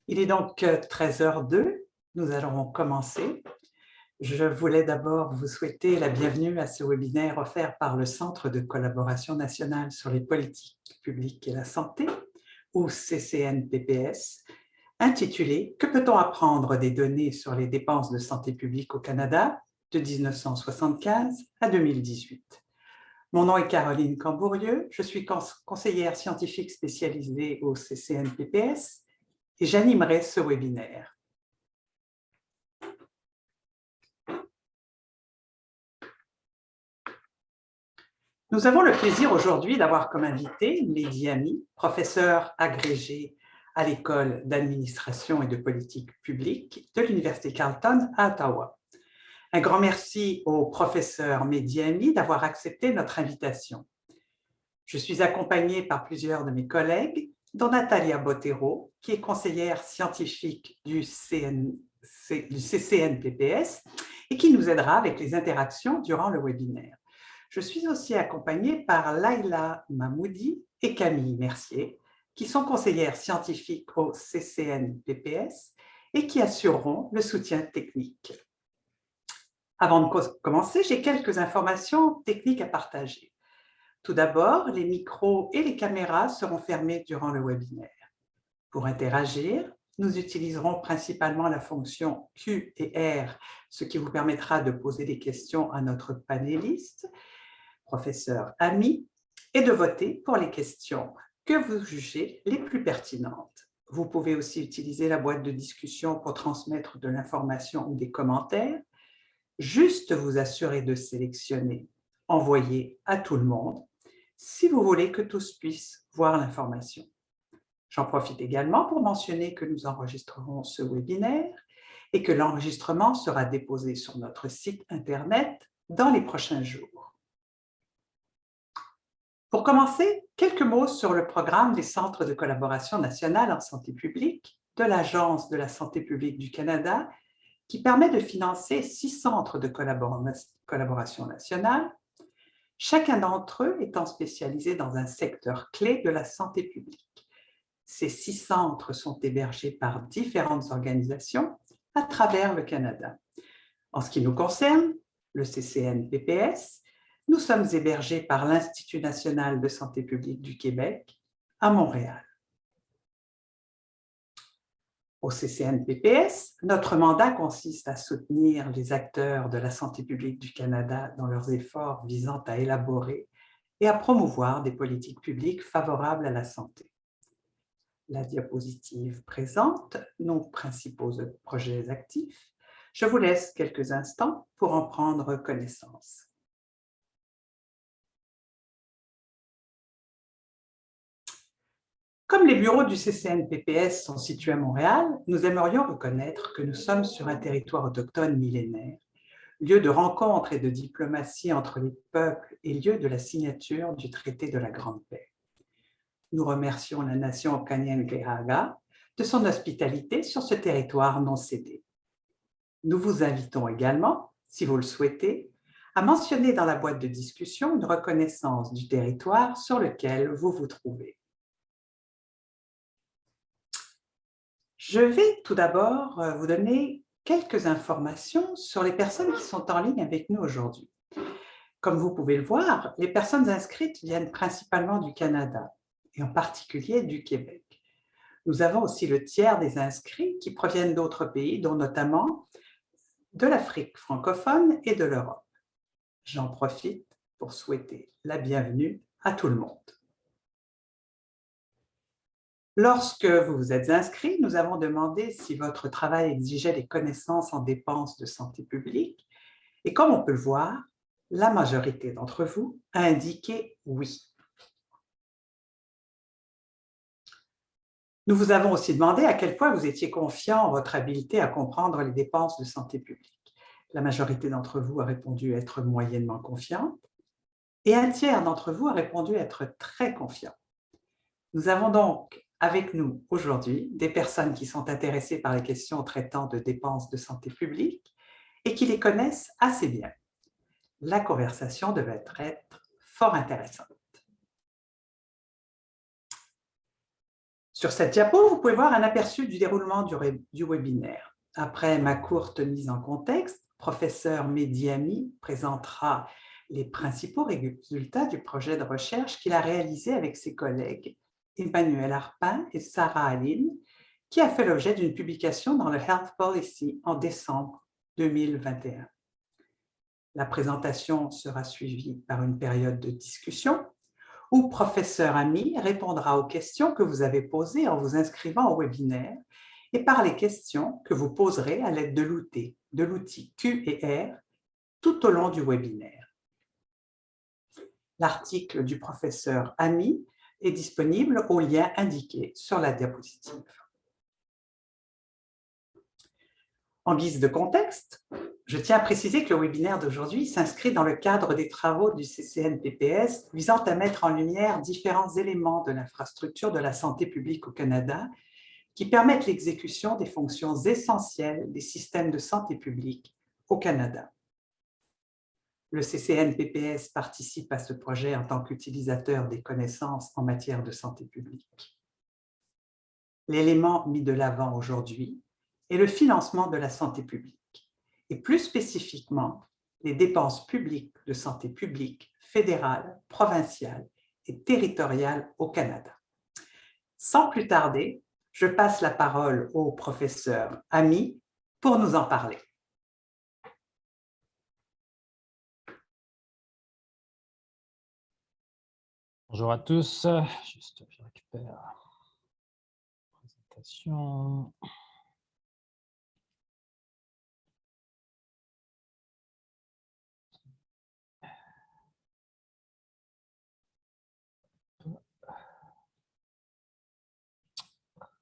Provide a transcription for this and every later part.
Il est donc 13h02, nous allons commencer. Je voulais d'abord vous souhaiter la bienvenue à ce webinaire offert par le Centre de collaboration nationale sur les politiques publiques et la santé, ou CCNPPS, intitulé « Que peut-on apprendre des données sur les dépenses de santé publique au Canada de 1975 à 2018 ?» Mon nom est Caroline Cambourieux, je suis conseillère scientifique spécialisée au CCNPPS et j'animerai ce webinaire. Nous avons le plaisir aujourd'hui d'avoir comme invité Mehdi Ami, professeur agrégé à l'École d'administration et de politique publique de l'Université Carleton à Ottawa. Un grand merci au professeur Mehdi Ami d'avoir accepté notre invitation. Je suis accompagnée par plusieurs de mes collègues, dont Natalia Bottero, qui est conseillère scientifique du CCNPPS et qui nous aidera avec les interactions durant le webinaire. Je suis aussi accompagnée par Laila Mahmoudi et Camille Mercier, qui sont conseillères scientifiques au CCNPPS et qui assureront le soutien technique. Avant de commencer, j'ai quelques informations techniques à partager. Tout d'abord, les micros et les caméras seront fermés durant le webinaire. Pour interagir, nous utiliserons principalement la fonction Q et R, ce qui vous permettra de poser des questions à notre panéliste, professeur Ami, et de voter pour les questions que vous jugez les plus pertinentes. Vous pouvez aussi utiliser la boîte de discussion pour transmettre de l'information ou des commentaires. Juste vous assurer de sélectionner « Envoyer à tout le monde » si vous voulez que tous puissent voir l'information. J'en profite également pour mentionner que nous enregistrerons ce webinaire et que l'enregistrement sera déposé sur notre site Internet dans les prochains jours. Pour commencer, quelques mots sur le programme des Centres de collaboration nationale en santé publique de l'Agence de la santé publique du Canada, qui permet de financer 6 centres de collaboration nationale, chacun d'entre eux étant spécialisé dans un secteur clé de la santé publique. Ces 6 centres sont hébergés par différentes organisations à travers le Canada. En ce qui nous concerne, le CCNPPS, nous sommes hébergés par l'Institut national de santé publique du Québec à Montréal. Au CCNPPS, notre mandat consiste à soutenir les acteurs de la santé publique du Canada dans leurs efforts visant à élaborer et à promouvoir des politiques publiques favorables à la santé. La diapositive présente nos principaux projets actifs. Je vous laisse quelques instants pour en prendre connaissance. Comme les bureaux du CCNPPS sont situés à Montréal, nous aimerions reconnaître que nous sommes sur un territoire autochtone millénaire, lieu de rencontre et de diplomatie entre les peuples et lieu de la signature du traité de la Grande Paix. Nous remercions la nation Kanien'kehá:ka de son hospitalité sur ce territoire non cédé. Nous vous invitons également, si vous le souhaitez, à mentionner dans la boîte de discussion une reconnaissance du territoire sur lequel vous vous trouvez. Je vais tout d'abord vous donner quelques informations sur les personnes qui sont en ligne avec nous aujourd'hui. Comme vous pouvez le voir, les personnes inscrites viennent principalement du Canada et en particulier du Québec. Nous avons aussi le tiers des inscrits qui proviennent d'autres pays, dont notamment de l'Afrique francophone et de l'Europe. J'en profite pour souhaiter la bienvenue à tout le monde. Lorsque vous vous êtes inscrit, nous avons demandé si votre travail exigeait des connaissances en dépenses de santé publique et comme on peut le voir, la majorité d'entre vous a indiqué oui. Nous vous avons aussi demandé à quel point vous étiez confiant en votre habileté à comprendre les dépenses de santé publique. La majorité d'entre vous a répondu être moyennement confiante et un tiers d'entre vous a répondu être très confiant. Nous avons donc avec nous aujourd'hui des personnes qui sont intéressées par les questions traitant de dépenses de santé publique et qui les connaissent assez bien. La conversation devait être fort intéressante. Sur cette diapo, vous pouvez voir un aperçu du déroulement du webinaire. Après ma courte mise en contexte, professeur Mehdi Ami présentera les principaux résultats du projet de recherche qu'il a réalisé avec ses collègues Emmanuel Arpin et Sarah Aline, qui a fait l'objet d'une publication dans le Health Policy en décembre 2021. La présentation sera suivie par une période de discussion où professeur Ami répondra aux questions que vous avez posées en vous inscrivant au webinaire et par les questions que vous poserez à l'aide de l'outil Q&R tout au long du webinaire. L'article du professeur Ami est disponible au lien indiqué sur la diapositive. En guise de contexte, je tiens à préciser que le webinaire d'aujourd'hui s'inscrit dans le cadre des travaux du CCNPPS visant à mettre en lumière différents éléments de l'infrastructure de la santé publique au Canada qui permettent l'exécution des fonctions essentielles des systèmes de santé publique au Canada. Le CCNPPS participe à ce projet en tant qu'utilisateur des connaissances en matière de santé publique. L'élément mis de l'avant aujourd'hui est le financement de la santé publique, et plus spécifiquement, les dépenses publiques de santé publique fédérales, provinciales et territoriales au Canada. Sans plus tarder, je passe la parole au professeur Ami pour nous en parler. Bonjour à tous, juste je récupère la présentation.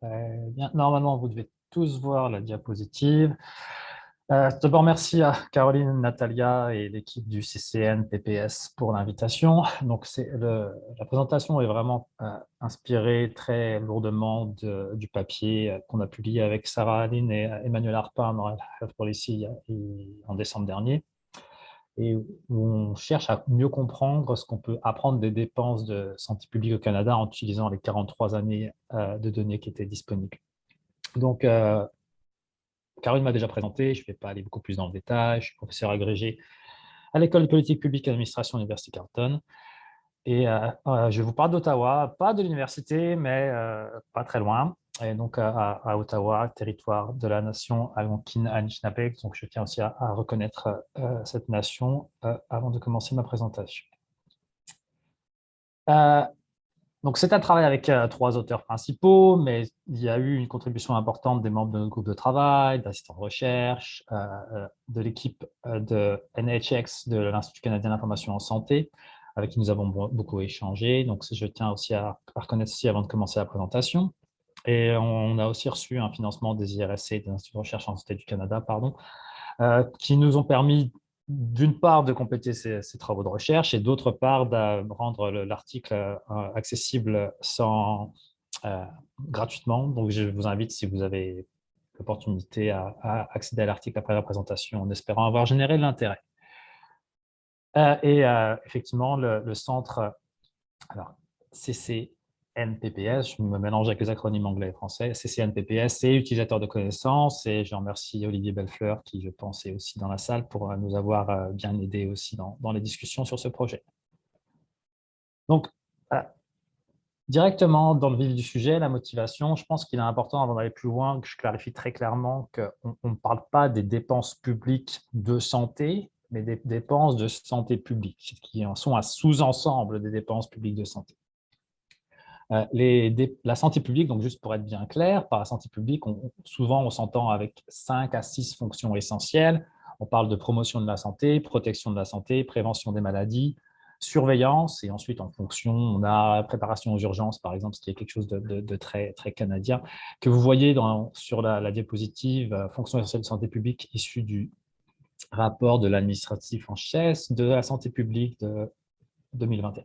Très bien. Normalement, vous devez tous voir la diapositive. D'abord, merci à Caroline, Natalia et l'équipe du CCN PPS pour l'invitation. Donc, la présentation est vraiment inspirée très lourdement du papier qu'on a publié avec Sarah Aline et Emmanuel Arpin dans Health Policy en décembre dernier, et où on cherche à mieux comprendre ce qu'on peut apprendre des dépenses de santé publique au Canada en utilisant les 43 années de données qui étaient disponibles. Donc, Caroline m'a déjà présenté, je ne vais pas aller beaucoup plus dans le détail. Je suis professeur agrégé à l'École de politique publique et d'administration de l'Université Carleton. Et je vous parle d'Ottawa, pas de l'université, mais pas très loin. Et donc, à Ottawa, territoire de la nation Algonquin-Anishinaabe. Donc, je tiens aussi à reconnaître cette nation avant de commencer ma présentation. Donc, c'est un travail avec 3 auteurs principaux, mais il y a eu une contribution importante des membres de notre groupe de travail, d'assistants de recherche, de l'équipe de NHX, de l'Institut canadien d'information en santé, avec qui nous avons beaucoup échangé. Donc, je tiens aussi à reconnaître ceci avant de commencer la présentation. Et on a aussi reçu un financement des IRSC, des Instituts de recherche en santé du Canada, pardon, qui nous ont permis d'une part de compléter ces travaux de recherche et d'autre part de rendre l'article accessible gratuitement. Donc, je vous invite, si vous avez l'opportunité, à accéder à l'article après la présentation en espérant avoir généré de l'intérêt. Effectivement, le centre, alors CCNPPS, je me mélange avec les acronymes anglais et français, CCNPPS, c'est utilisateur de connaissances, et je remercie Olivier Bellefleur, qui je pense est aussi dans la salle, pour nous avoir bien aidés aussi dans les discussions sur ce projet. Donc, directement dans le vif du sujet, la motivation, je pense qu'il est important, avant d'aller plus loin, que je clarifie très clairement qu'on ne parle pas des dépenses publiques de santé, mais des dépenses de santé publique, qui en sont un sous-ensemble des dépenses publiques de santé. La santé publique, donc juste pour être bien clair, par la santé publique, souvent on s'entend avec 5 à 6 fonctions essentielles. On parle de promotion de la santé, protection de la santé, prévention des maladies, surveillance, et ensuite en fonction, on a préparation aux urgences, par exemple, ce qui est quelque chose de très, très canadien, que vous voyez sur la diapositive, fonction essentielle de santé publique, issue du rapport de l'administratif en chef de la santé publique de 2021.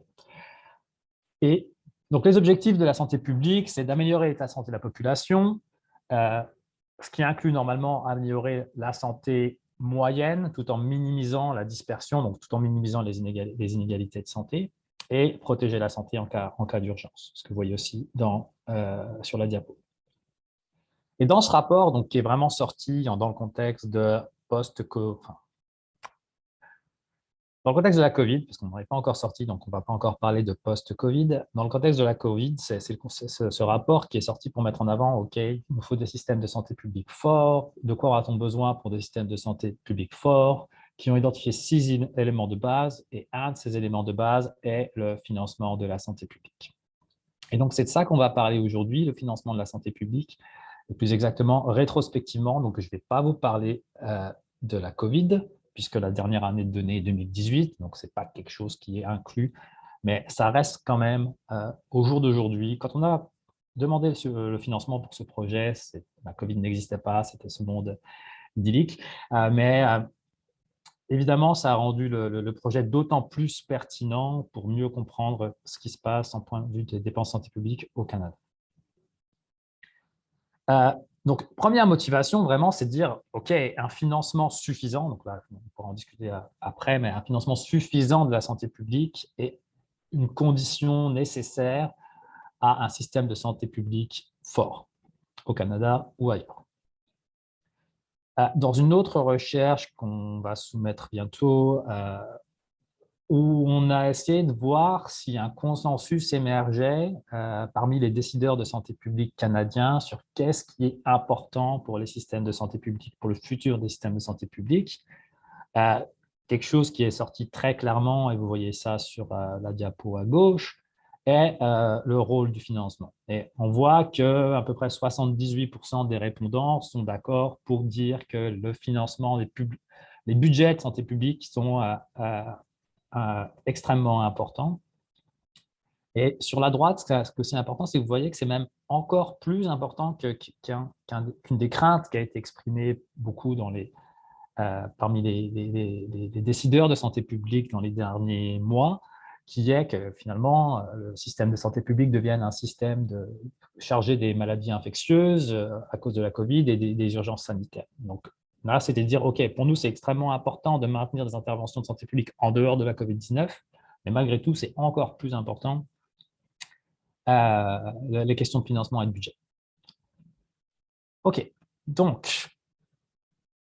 Et donc, les objectifs de la santé publique, c'est d'améliorer l'état de santé de la population, ce qui inclut normalement améliorer la santé moyenne tout en minimisant la dispersion, donc tout en minimisant les inégalités de santé. et protéger la santé en cas d'urgence, ce que vous voyez aussi sur la diapo. Et dans ce rapport, donc, qui est vraiment sorti dans le contexte de dans le contexte de la Covid, parce qu'on n'en est pas encore sorti, donc on ne va pas encore parler de post-Covid. Dans le contexte de la Covid, c'est ce rapport qui est sorti pour mettre en avant, OK, il nous faut des systèmes de santé publique forts. De quoi aura-t-on besoin pour des systèmes de santé publique forts qui ont identifié 6 éléments de base, et un de ces éléments de base est le financement de la santé publique. Et donc, c'est de ça qu'on va parler aujourd'hui, le financement de la santé publique, et plus exactement rétrospectivement. Donc, je ne vais pas vous parler de la Covid, puisque la dernière année de données est 2018, donc ce n'est pas quelque chose qui est inclus, mais ça reste quand même, au jour d'aujourd'hui, quand on a demandé le financement pour ce projet, la Covid n'existait pas, c'était ce monde idyllique, mais évidemment, ça a rendu le projet d'autant plus pertinent pour mieux comprendre ce qui se passe en point de vue des dépenses santé publique au Canada. Donc, première motivation, vraiment, c'est de dire, OK, un financement suffisant, donc là, on pourra en discuter après, mais un financement suffisant de la santé publique est une condition nécessaire à un système de santé publique fort, au Canada ou ailleurs. Dans une autre recherche qu'on va soumettre bientôt, où on a essayé de voir si un consensus émergeait parmi les décideurs de santé publique canadiens sur qu'est-ce qui est important pour les systèmes de santé publique, pour le futur des systèmes de santé publique. Quelque chose qui est sorti très clairement, et vous voyez ça sur la diapo à gauche, est le rôle du financement. Et on voit qu'à peu près 78% des répondants sont d'accord pour dire que le financement les budgets de santé publique sont extrêmement important. Et sur la droite, ce qui est aussi important, c'est que vous voyez que c'est même encore plus important qu'une des craintes qui a été exprimée beaucoup parmi les décideurs de santé publique dans les derniers mois, qui est que finalement, le système de santé publique devienne un système chargé des maladies infectieuses à cause de la Covid et des urgences sanitaires. Donc là, c'était de dire, OK, pour nous, c'est extrêmement important de maintenir des interventions de santé publique en dehors de la Covid-19, mais malgré tout, c'est encore plus important les questions de financement et de budget. OK, donc,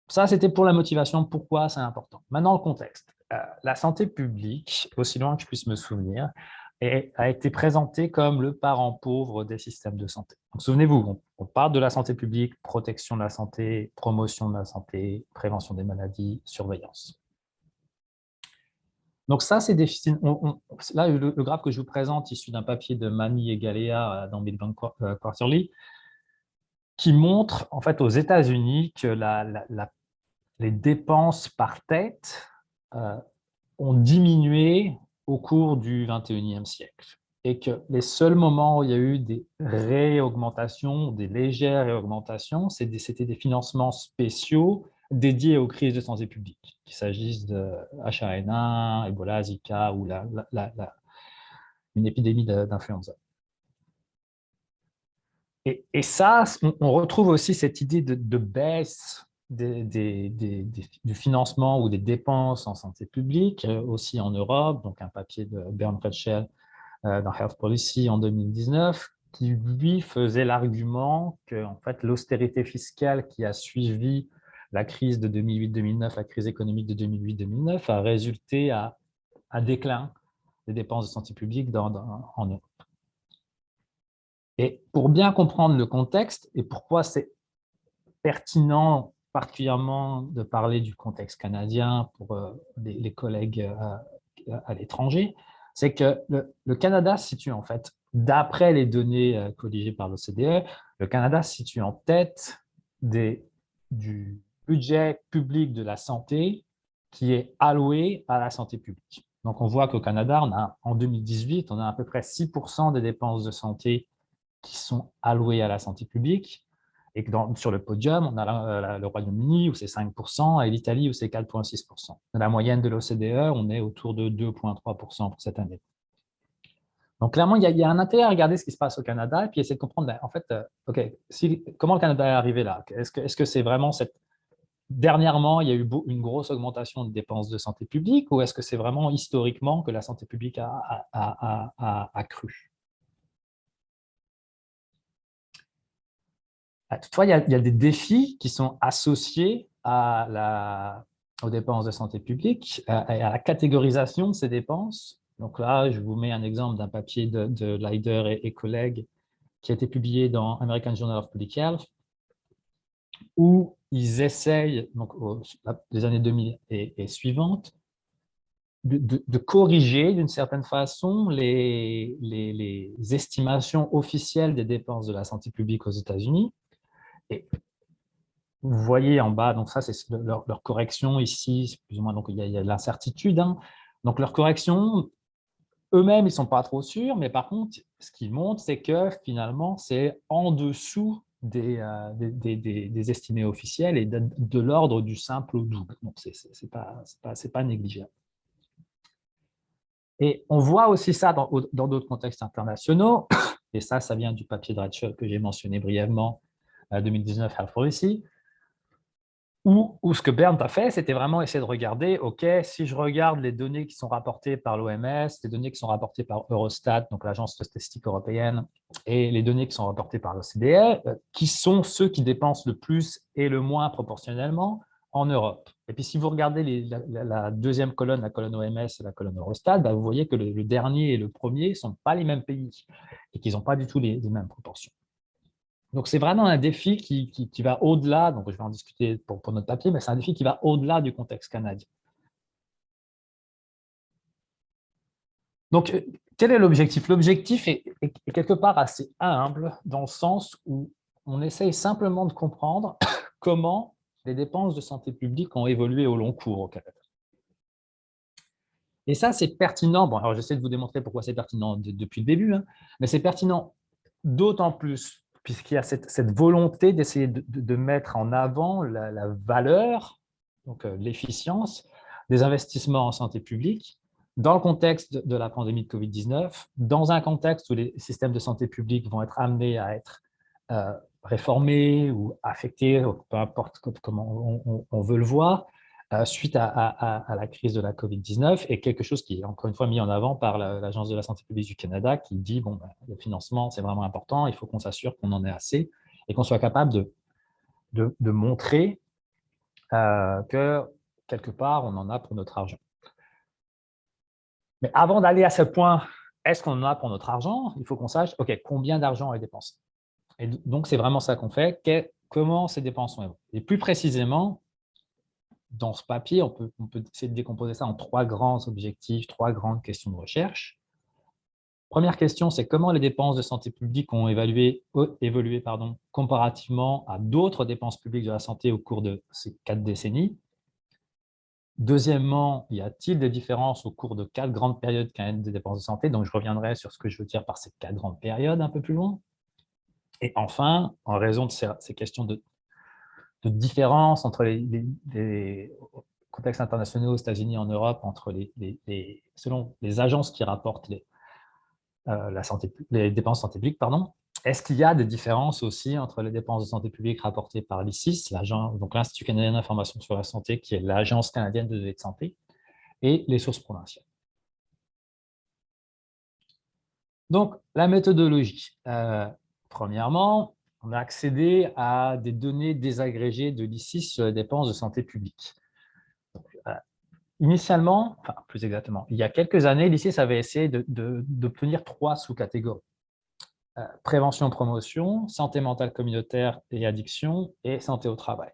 ça, c'était pour la motivation, pourquoi c'est important. Maintenant, le contexte. La santé publique, aussi loin que je puisse me souvenir, a été présentée comme le parent pauvre des systèmes de santé. Souvenez-vous, on parle de la santé publique, protection de la santé, promotion de la santé, prévention des maladies, surveillance. Donc ça, c'est déficit. Là, le graphe que je vous présente, issu d'un papier de Mani et Galea dans Midland Quarterly, qui montre en fait aux États-Unis que les dépenses par tête ont diminué au cours du XXIe siècle et que les seuls moments où il y a eu des réaugmentations, des légères réaugmentations, c'était des financements spéciaux dédiés aux crises de santé publique, qu'il s'agisse de H1N1, Ebola, Zika ou une épidémie d'influenza. Et ça, on retrouve aussi cette idée de baisse du financement ou des dépenses en santé publique, aussi en Europe, donc un papier de Bernd Retschel dans Health Policy en 2019, qui lui faisait l'argument que en fait, l'austérité fiscale qui a suivi la crise de 2008-2009, la crise économique de 2008-2009, a résulté à un déclin des dépenses de santé publique en Europe. Et pour bien comprendre le contexte et pourquoi c'est pertinent particulièrement de parler du contexte canadien pour les collègues à l'étranger, c'est que le Canada se situe en fait, d'après les données colligées par l'OCDE, le Canada se situe en tête du budget public de la santé qui est alloué à la santé publique. Donc on voit qu'au Canada, en 2018, on a à peu près 6% des dépenses de santé qui sont allouées à la santé publique, et que sur le podium, on a le Royaume-Uni où c'est 5% et l'Italie où c'est 4,6%. Dans la moyenne de l'OCDE, on est autour de 2,3% pour cette année. Donc clairement, il y a un intérêt à regarder ce qui se passe au Canada et puis essayer de comprendre, en fait, OK, comment le Canada est arrivé là? Est-ce que c'est vraiment cette dernièrement, il y a eu une grosse augmentation de dépenses de santé publique, ou est-ce que c'est vraiment historiquement que la santé publique a cru? Toutefois, il y a des défis qui sont associés aux dépenses de santé publique et à la catégorisation de ces dépenses. Donc là, je vous mets un exemple d'un papier de Leider et collègues qui a été publié dans American Journal of Public Health, où ils essayent, donc les années 2000 et suivantes, de corriger d'une certaine façon les estimations officielles des dépenses de la santé publique aux États-Unis. Et vous voyez en bas, donc ça c'est leur correction ici, plus ou moins, donc il y a l'incertitude. Hein. Donc leur correction, eux-mêmes, ils ne sont pas trop sûrs, mais par contre, ce qu'ils montrent, c'est que finalement, c'est en dessous des estimés officiels et de l'ordre du simple au double. Donc, ce n'est pas négligeable. Et on voit aussi ça dans d'autres contextes internationaux, et ça vient du papier de Rachel que j'ai mentionné brièvement, 2019 Health Policy, où ce que Bernd a fait, c'était vraiment essayer de regarder, OK, si je regarde les données qui sont rapportées par l'OMS, les données qui sont rapportées par Eurostat, donc l'Agence statistique européenne, et les données qui sont rapportées par l'OCDE, qui sont ceux qui dépensent le plus et le moins proportionnellement en Europe. Et puis, si vous regardez la deuxième colonne, la colonne OMS et la colonne Eurostat, vous voyez que le dernier et le premier ne sont pas les mêmes pays et qu'ils n'ont pas du tout les mêmes proportions. Donc, c'est vraiment un défi qui va au-delà, donc je vais en discuter pour notre papier, mais c'est un défi qui va au-delà du contexte canadien. Donc, quel est l'objectif? L'objectif est quelque part assez humble, dans le sens où on essaye simplement de comprendre comment les dépenses de santé publique ont évolué au long cours au Canada. Et ça, c'est pertinent. Bon, alors j'essaie de vous démontrer pourquoi c'est pertinent depuis le début, hein, mais c'est pertinent d'autant plus puisqu'il y a cette volonté d'essayer de mettre en avant la valeur, donc l'efficience des investissements en santé publique dans le contexte de la pandémie de Covid-19, dans un contexte où les systèmes de santé publique vont être amenés à être réformés ou affectés, peu importe comment on veut le voir, suite à la crise de la Covid-19, et quelque chose qui est encore une fois mis en avant par l'Agence de la santé publique du Canada qui dit bon, le financement, c'est vraiment important, il faut qu'on s'assure qu'on en ait assez et qu'on soit capable de montrer que quelque part, on en a pour notre argent. Mais avant d'aller à ce point, est-ce qu'on en a pour notre argent? Il faut qu'on sache, OK, combien d'argent est dépensé. Et donc, c'est vraiment ça qu'on fait. Comment ces dépenses sont évoluées. Et plus précisément, dans ce papier, on peut essayer de décomposer ça en 3 grands objectifs, 3 grandes questions de recherche. Première question, c'est comment les dépenses de santé publique ont évolué comparativement à d'autres dépenses publiques de la santé au cours de ces 4 décennies. Deuxièmement, y a-t-il des différences au cours de 4 grandes périodes canadiennes des dépenses de santé? Donc, je reviendrai sur ce que je veux dire par ces 4 grandes périodes un peu plus loin. Et enfin, en raison de ces questions de différence entre les contextes internationaux aux États-Unis et en Europe, entre selon les agences qui rapportent les dépenses de santé publique, est-ce qu'il y a des différences aussi entre les dépenses de santé publique rapportées par l'ICIS, donc l'Institut canadien d'information sur la santé, qui est l'Agence canadienne de données de santé, et les sources provinciales? Donc, la méthodologie. Premièrement, on a accédé à des données désagrégées de l'ICIS sur les dépenses de santé publique. Donc, initialement, enfin plus exactement, il y a quelques années, l'ICIS avait essayé d'obtenir 3 sous-catégories. Prévention-promotion, santé mentale communautaire et addiction, et santé au travail.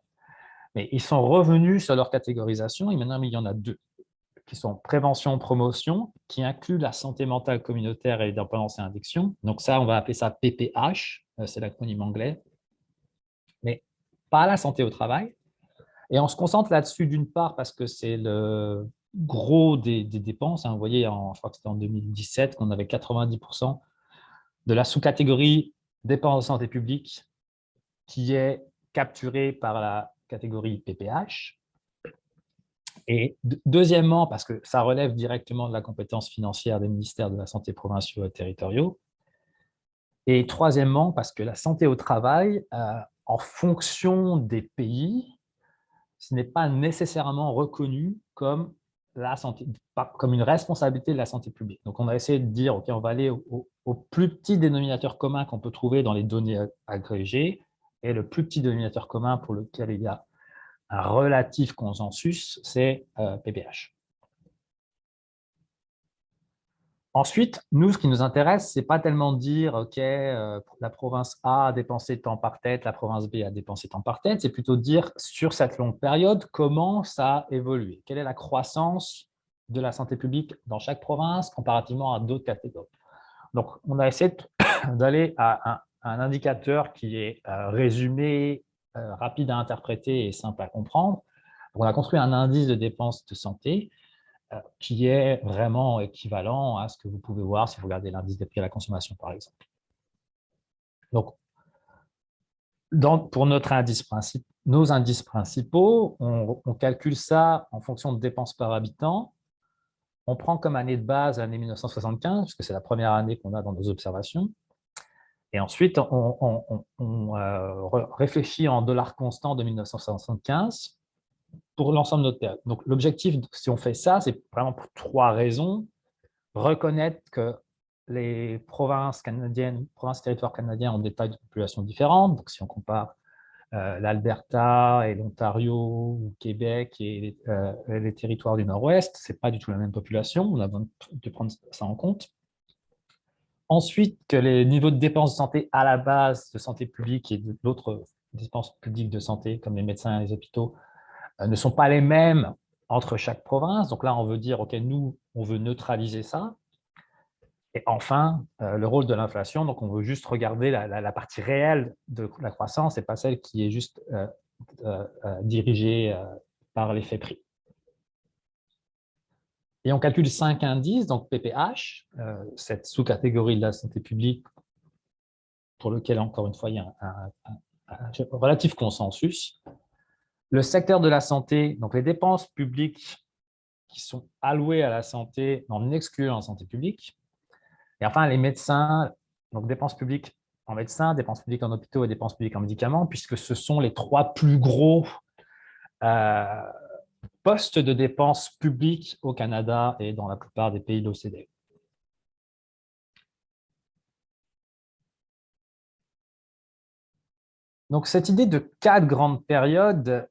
Mais ils sont revenus sur leur catégorisation, et maintenant il y en a 2, qui sont prévention-promotion, qui inclut la santé mentale communautaire et les dépendances et addiction. Donc ça, on va appeler ça PPH, c'est l'acronyme anglais, mais pas la santé au travail. Et on se concentre là-dessus d'une part parce que c'est le gros des dépenses. Hein. Vous voyez, je crois que c'était en 2017 qu'on avait 90% de la sous-catégorie dépenses de santé publique qui est capturée par la catégorie PPH. Et deuxièmement, parce que ça relève directement de la compétence financière des ministères de la santé provinciaux et territoriaux. Et troisièmement, parce que la santé au travail, en fonction des pays, ce n'est pas nécessairement reconnu comme la santé, comme une responsabilité de la santé publique. Donc, on a essayé de dire, OK, on va aller au plus petit dénominateur commun qu'on peut trouver dans les données agrégées, et le plus petit dénominateur commun pour lequel il y a un relatif consensus, c'est PPH. Ensuite, nous, ce qui nous intéresse, ce n'est pas tellement de dire, OK, la province A a dépensé tant par tête, la province B a dépensé tant par tête, c'est plutôt de dire, sur cette longue période, comment ça a évolué. Quelle est la croissance de la santé publique dans chaque province comparativement à d'autres catégories. Donc, on a essayé d'aller à un indicateur qui est résumé, rapide à interpréter et simple à comprendre. Donc, on a construit un indice de dépenses de santé qui est vraiment équivalent à ce que vous pouvez voir si vous regardez l'indice des prix à la consommation, par exemple. Donc, pour nos indices principaux, on calcule ça en fonction de dépenses par habitant. On prend comme année de base l'année 1975, parce que c'est la première année qu'on a dans nos observations. Et ensuite, on réfléchit en dollars constants de 1975 pour l'ensemble de notre période. Donc, l'objectif, si on fait ça, c'est vraiment pour 3 raisons. Reconnaître que les provinces canadiennes, provinces et territoires canadiens ont des tailles de population différentes. Donc, si on compare l'Alberta et l'Ontario ou Québec et les territoires du Nord-Ouest, ce n'est pas du tout la même population. On a besoin de prendre ça en compte. Ensuite, que les niveaux de dépenses de santé à la base de santé publique et d'autres dépenses publiques de santé, comme les médecins et les hôpitaux, ne sont pas les mêmes entre chaque province. Donc là, on veut dire, OK, nous, on veut neutraliser ça. Et enfin, le rôle de l'inflation. Donc, on veut juste regarder la partie réelle de la croissance et pas celle qui est juste dirigée par l'effet prix. Et on calcule 5 indices, donc PPH, cette sous-catégorie de la santé publique pour lequel, encore une fois, il y a un relatif consensus. Le secteur de la santé, donc les dépenses publiques qui sont allouées à la santé, en excluant la santé publique. Et enfin, les médecins, donc dépenses publiques en médecins, dépenses publiques en hôpitaux et dépenses publiques en médicaments, puisque ce sont les 3 plus gros postes de dépenses publiques au Canada et dans la plupart des pays de l'OCDE. Donc, cette idée de 4 grandes périodes,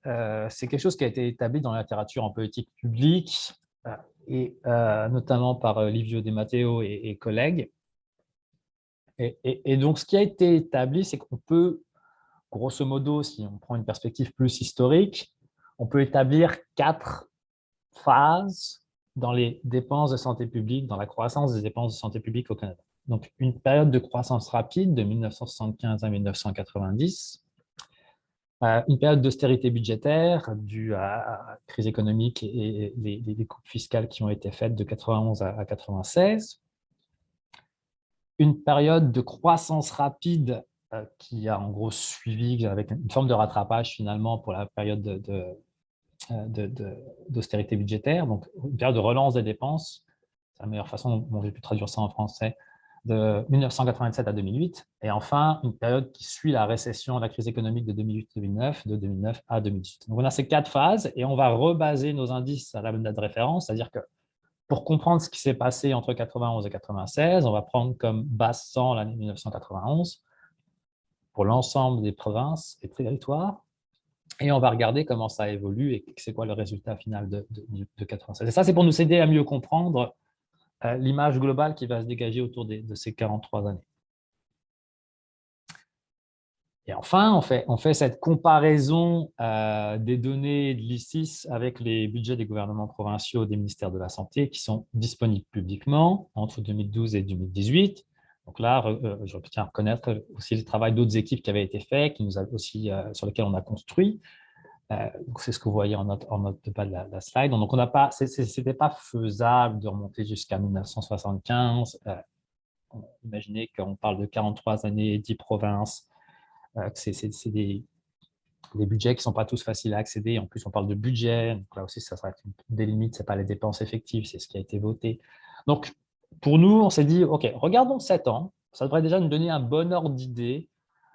c'est quelque chose qui a été établi dans la littérature en politique publique, et notamment par Livio De Matteo et collègues. Et donc, ce qui a été établi, c'est qu'on peut, grosso modo, si on prend une perspective plus historique, on peut établir 4 phases dans les dépenses de santé publique, dans la croissance des dépenses de santé publique au Canada. Donc, une période de croissance rapide de 1975 à 1990, une période d'austérité budgétaire due à la crise économique et les coupes fiscales qui ont été faites de 91 à 96, une période de croissance rapide qui a en gros suivi avec une forme de rattrapage finalement pour la période d'austérité budgétaire, donc une période de relance des dépenses, c'est la meilleure façon dont j'ai pu traduire ça en français, de 1987 à 2008, et enfin une période qui suit la récession, la crise économique de 2008-2009, de 2009 à 2018. Donc on a ces 4 phases et on va rebaser nos indices à la date de référence, c'est-à-dire que pour comprendre ce qui s'est passé entre 91 et 96, on va prendre comme base 100 l'année 1991 pour l'ensemble des provinces et territoires, et on va regarder comment ça évolue et c'est quoi le résultat final de 96. Et ça, c'est pour nous aider à mieux comprendre l'image globale qui va se dégager autour de ces 43 années. Et enfin, on fait cette comparaison des données de l'ICIS avec les budgets des gouvernements provinciaux des ministères de la Santé qui sont disponibles publiquement entre 2012 et 2018. Donc là, je tiens à reconnaître aussi le travail d'autres équipes qui avaient été fait, qui nous a aussi, sur lesquelles on a construit. C'est ce que vous voyez en note de bas de la slide. Donc, ce n'était pas faisable de remonter jusqu'à 1975. Imaginez qu'on parle de 43 années, 10 provinces. C'est des budgets qui ne sont pas tous faciles à accéder. En plus, on parle de budget. Donc là aussi, ça sera des limites. Ce n'est pas les dépenses effectives, c'est ce qui a été voté. Donc, pour nous, on s'est dit, OK, regardons 7 ans. Ça devrait déjà nous donner un bon ordre d'idée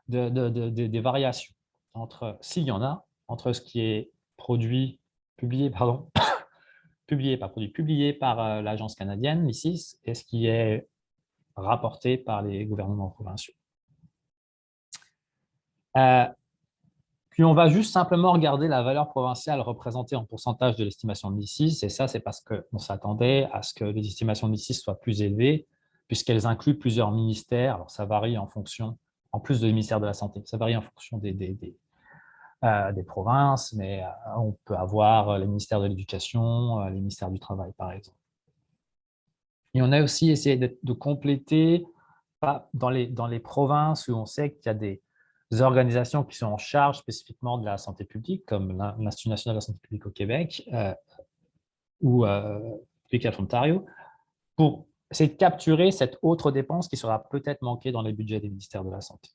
des variations entre, s'il y en a, entre ce qui est publié par l'agence canadienne, l'ICIS, et ce qui est rapporté par les gouvernements provinciaux. Puis on va juste simplement regarder la valeur provinciale représentée en pourcentage de l'estimation de l'ICIS, et ça, c'est parce qu'on s'attendait à ce que les estimations de l'ICIS soient plus élevées, puisqu'elles incluent plusieurs ministères. Alors, ça varie en fonction, en plus du ministère de la Santé, ça varie en fonction des provinces, mais on peut avoir les ministères de l'Éducation, les ministères du Travail, par exemple. Et on a aussi essayé de compléter dans les provinces où on sait qu'il y a des organisations qui sont en charge spécifiquement de la santé publique, comme l'Institut national de la santé publique au Québec ou l'UQAT Ontario, pour essayer de capturer cette autre dépense qui sera peut-être manquée dans les budgets des ministères de la Santé.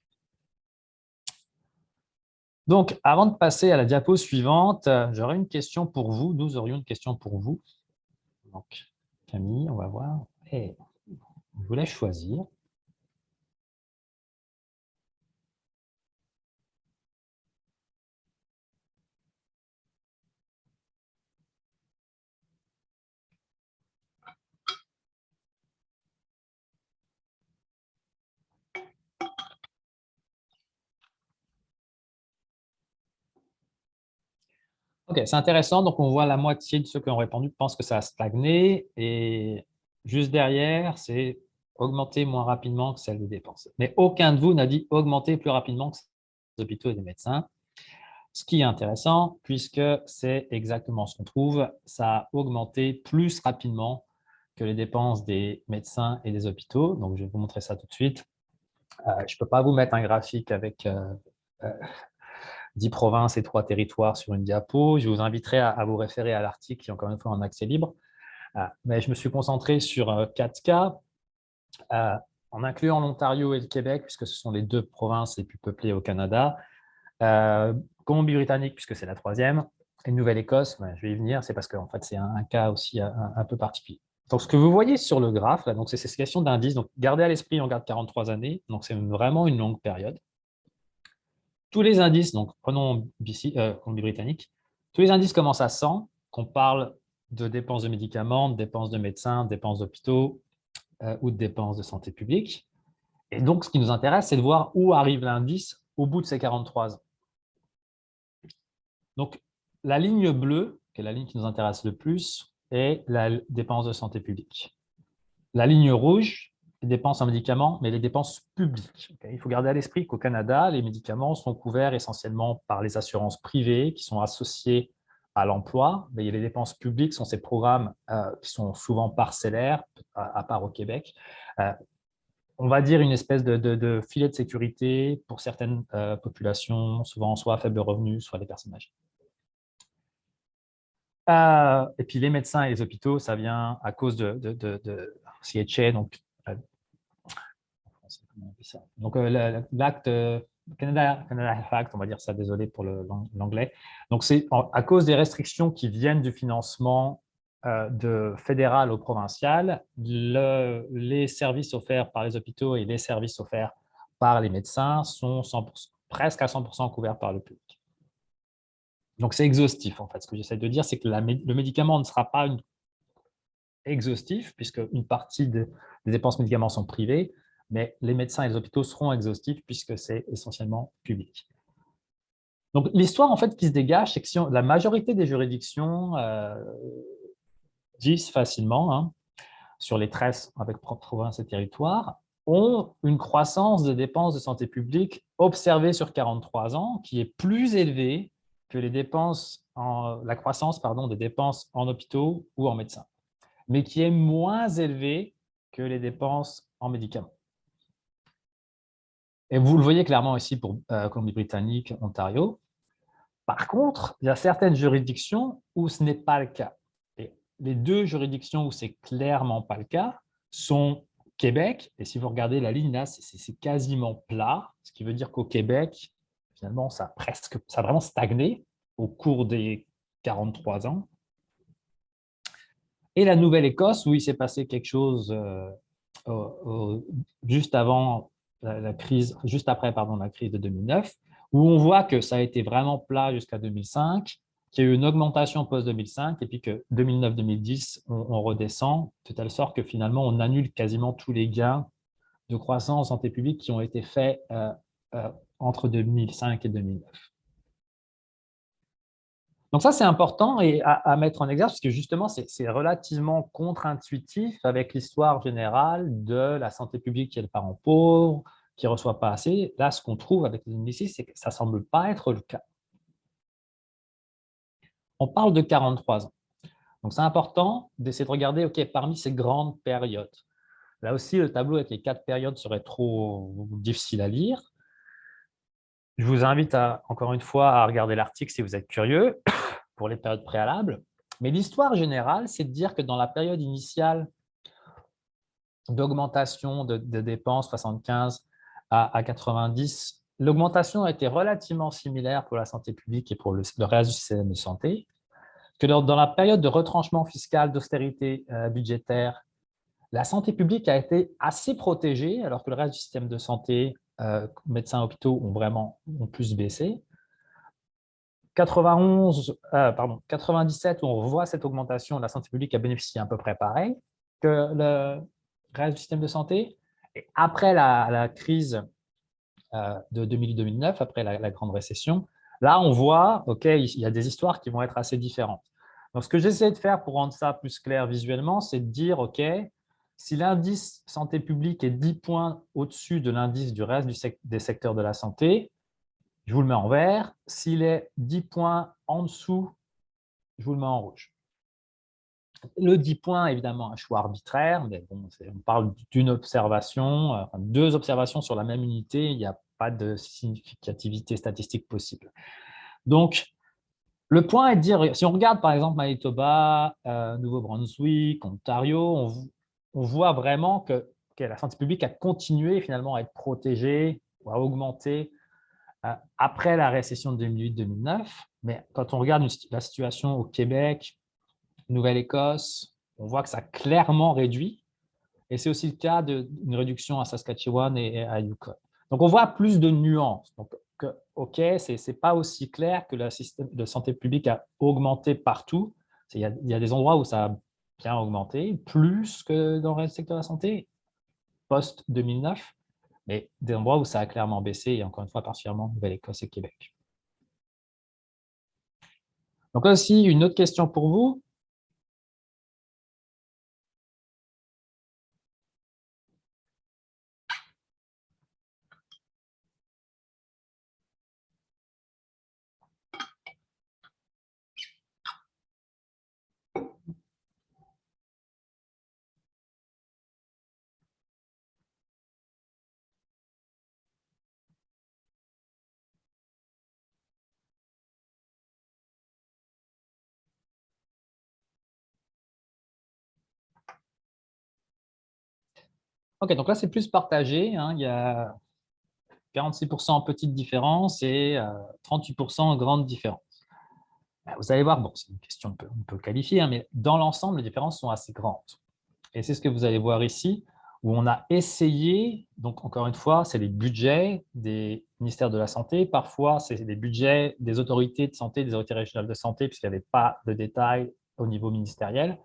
Donc, avant de passer à la diapo suivante, j'aurais une question pour vous. Nous aurions une question pour vous. Donc, Camille, on va voir. Et je vous laisse choisir. Ok, c'est intéressant. Donc, on voit la moitié de ceux qui ont répondu pensent que ça a stagné. Et juste derrière, c'est augmenter moins rapidement que celle des dépenses. Mais aucun de vous n'a dit augmenter plus rapidement que les hôpitaux et les médecins. Ce qui est intéressant, puisque c'est exactement ce qu'on trouve, ça a augmenté plus rapidement que les dépenses des médecins et des hôpitaux. Donc, je vais vous montrer ça tout de suite. Je ne peux pas vous mettre un graphique avec 10 provinces et 3 territoires sur une diapo. Je vous inviterai à vous référer à l'article qui est encore une fois en accès libre. Mais je me suis concentré sur 4 cas, en incluant l'Ontario et le Québec, puisque ce sont les 2 provinces les plus peuplées au Canada. Colombie-Britannique, puisque c'est la 3e, et Nouvelle-Écosse, je vais y venir, c'est parce que en fait, c'est un cas aussi un peu particulier. Donc, ce que vous voyez sur le graphe, c'est ces questions d'indices. Donc, gardez à l'esprit, on garde 43 années, donc c'est vraiment une longue période. Tous les indices, donc prenons Colombie-Britannique, tous les indices commencent à 100, qu'on parle de dépenses de médicaments, de dépenses de médecins, de dépenses d'hôpitaux ou de dépenses de santé publique. Et donc, ce qui nous intéresse, c'est de voir où arrive l'indice au bout de ces 43 ans. Donc, la ligne bleue, qui est la ligne qui nous intéresse le plus, est la dépense de santé publique. La ligne rouge, les dépenses en médicaments, mais les dépenses publiques. Il faut garder à l'esprit qu'au Canada, les médicaments sont couverts essentiellement par les assurances privées qui sont associées à l'emploi, mais les dépenses publiques sont ces programmes qui sont souvent parcellaires, à part au Québec. On va dire une espèce de filet de sécurité pour certaines populations, souvent soit à faible revenu, soit les personnes âgées. Et puis les médecins et les hôpitaux, ça vient à cause de CHA, donc l'acte Canada Act, on va dire ça, désolé pour l'anglais. Donc c'est à cause des restrictions qui viennent du financement de fédéral au provincial, les services offerts par les hôpitaux et les services offerts par les médecins sont presque à 100% couverts par le public. Donc, c'est exhaustif, en fait. Ce que j'essaie de dire, c'est que le médicament ne sera pas exhaustif, puisque une partie des dépenses médicaments sont privées, mais les médecins et les hôpitaux seront exhaustifs, puisque c'est essentiellement public. Donc, l'histoire, en fait, qui se dégage, c'est que la majorité des juridictions disent facilement, sur les 13 avec provinces et territoires, ont une croissance de dépenses de santé publique observée sur 43 ans, qui est plus élevée que la croissance des dépenses en hôpitaux ou en médecins, mais qui est moins élevée que les dépenses en médicaments. Et vous le voyez clairement ici pour Colombie-Britannique, Ontario. Par contre, il y a certaines juridictions où ce n'est pas le cas. Et les 2 juridictions où c'est clairement pas le cas sont Québec, et si vous regardez la ligne là, c'est quasiment plat, ce qui veut dire qu'au Québec, finalement, ça a vraiment stagné au cours des 43 ans. Et la Nouvelle-Écosse, où il s'est passé quelque chose juste avant la crise, juste après la crise de 2009, où on voit que ça a été vraiment plat jusqu'à 2005, qu'il y a eu une augmentation post-2005 et puis que 2009-2010, on redescend, de telle sorte que finalement, on annule quasiment tous les gains de croissance en santé publique qui ont été faits entre 2005 et 2009. Donc ça, c'est important et à mettre en exergue, parce que justement, c'est relativement contre-intuitif avec l'histoire générale de la santé publique qui est le parent pauvre, qui ne reçoit pas assez. Là, ce qu'on trouve avec les indices, c'est que ça ne semble pas être le cas. On parle de 43 ans. Donc, c'est important d'essayer de regarder, OK, parmi ces grandes périodes. Là aussi, le tableau avec les 4 périodes serait trop difficile à lire. Je vous invite, encore une fois, à regarder l'article si vous êtes curieux pour les périodes préalables. Mais l'histoire générale, c'est de dire que dans la période initiale d'augmentation de dépenses, 75 à 90, l'augmentation a été relativement similaire pour la santé publique et pour le reste du système de santé. Que dans la période de retranchement fiscal, d'austérité budgétaire, la santé publique a été assez protégée, alors que le reste du système de santé, médecins hôpitaux ont plus baissé. 97, où on voit cette augmentation, la santé publique a bénéficié à peu près pareil que le reste du système de santé. Et après la crise de 2008-2009, après la grande récession, là, on voit, OK, il y a des histoires qui vont être assez différentes. Donc, ce que j'essaie de faire pour rendre ça plus clair visuellement, c'est de dire, OK, si l'indice santé publique est 10 points au-dessus de l'indice du reste des secteurs de la santé, je vous le mets en vert. S'il est 10 points en dessous, je vous le mets en rouge. Le 10 points, évidemment, un choix arbitraire, mais bon, on parle d'une observation, 2 observations sur la même unité, il n'y a pas de significativité statistique possible. Donc, le point est de dire, si on regarde par exemple Manitoba, Nouveau-Brunswick, Ontario, on voit vraiment que la santé publique a continué finalement à être protégée ou à augmenter après la récession de 2008-2009. Mais quand on regarde la situation au Québec, Nouvelle-Écosse, on voit que ça a clairement réduit. Et c'est aussi le cas d'une réduction à Saskatchewan et à Yukon. Donc, on voit plus de nuances. Donc, OK, ce n'est pas aussi clair que le système de santé publique a augmenté partout. Il y a des endroits où ça a bien augmenté, plus que dans le secteur de la santé, post-2009, mais des endroits où ça a clairement baissé, et encore une fois, particulièrement Nouvelle-Écosse et Québec. Donc là aussi, une autre question pour vous. OK, donc là, c'est plus partagé. Hein. Il y a 46% petites différences et 38% grandes différences. Vous allez voir, bon, c'est une question qu'on peut qualifier, hein, mais dans l'ensemble, les différences sont assez grandes. Et c'est ce que vous allez voir ici, où on a essayé, donc encore une fois, c'est les budgets des ministères de la Santé, parfois c'est les budgets des autorités de santé, des autorités régionales de santé, puisqu'il n'y avait pas de détails au niveau ministériel.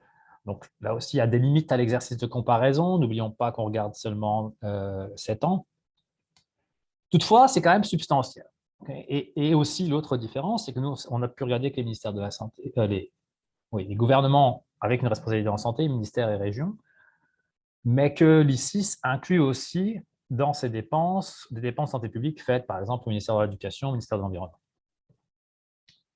Donc là aussi, il y a des limites à l'exercice de comparaison. N'oublions pas qu'on regarde seulement 7 ans. Toutefois, c'est quand même substantiel. Et aussi, l'autre différence, c'est que nous, on a pu regarder que les ministères de la Santé, les gouvernements avec une responsabilité en santé, ministères et régions, mais que l'ICIS inclut aussi dans ses dépenses, des dépenses santé publique faites, par exemple, au ministère de l'Éducation, au ministère de l'Environnement.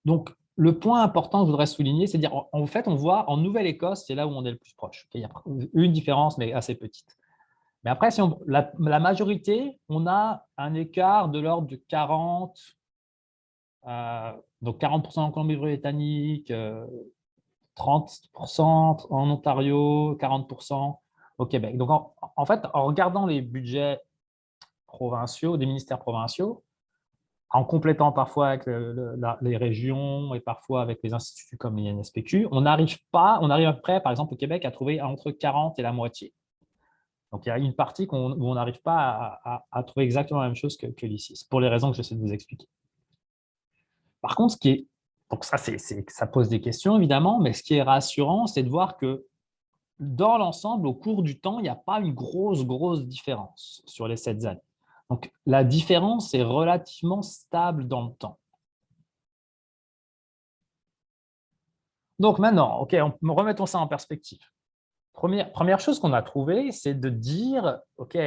Donc, le point important que je voudrais souligner, c'est de dire, en fait, on voit en Nouvelle-Écosse, c'est là où on est le plus proche. Il y a une différence, mais assez petite. Mais après, si la majorité, on a un écart de l'ordre de 40, donc 40% en Colombie-Britannique, 30% en Ontario, 40% au Québec. Donc, en fait, en regardant les budgets provinciaux, des ministères provinciaux, en complétant parfois avec les régions et parfois avec les instituts comme l'INSPQ, on arrive après, par exemple, au Québec, à trouver entre 40 et la moitié. Donc, il y a une partie où on n'arrive pas à trouver exactement la même chose que l'ICIS, pour les raisons que j'essaie de vous expliquer. Par contre, ce qui est Donc ça pose des questions, évidemment, mais ce qui est rassurant, c'est de voir que dans l'ensemble, au cours du temps, il n'y a pas une grosse différence sur les 7 années. Donc, la différence est relativement stable dans le temps. Donc maintenant, OK, remettons ça en perspective. Première chose qu'on a trouvée, c'est de dire, OK,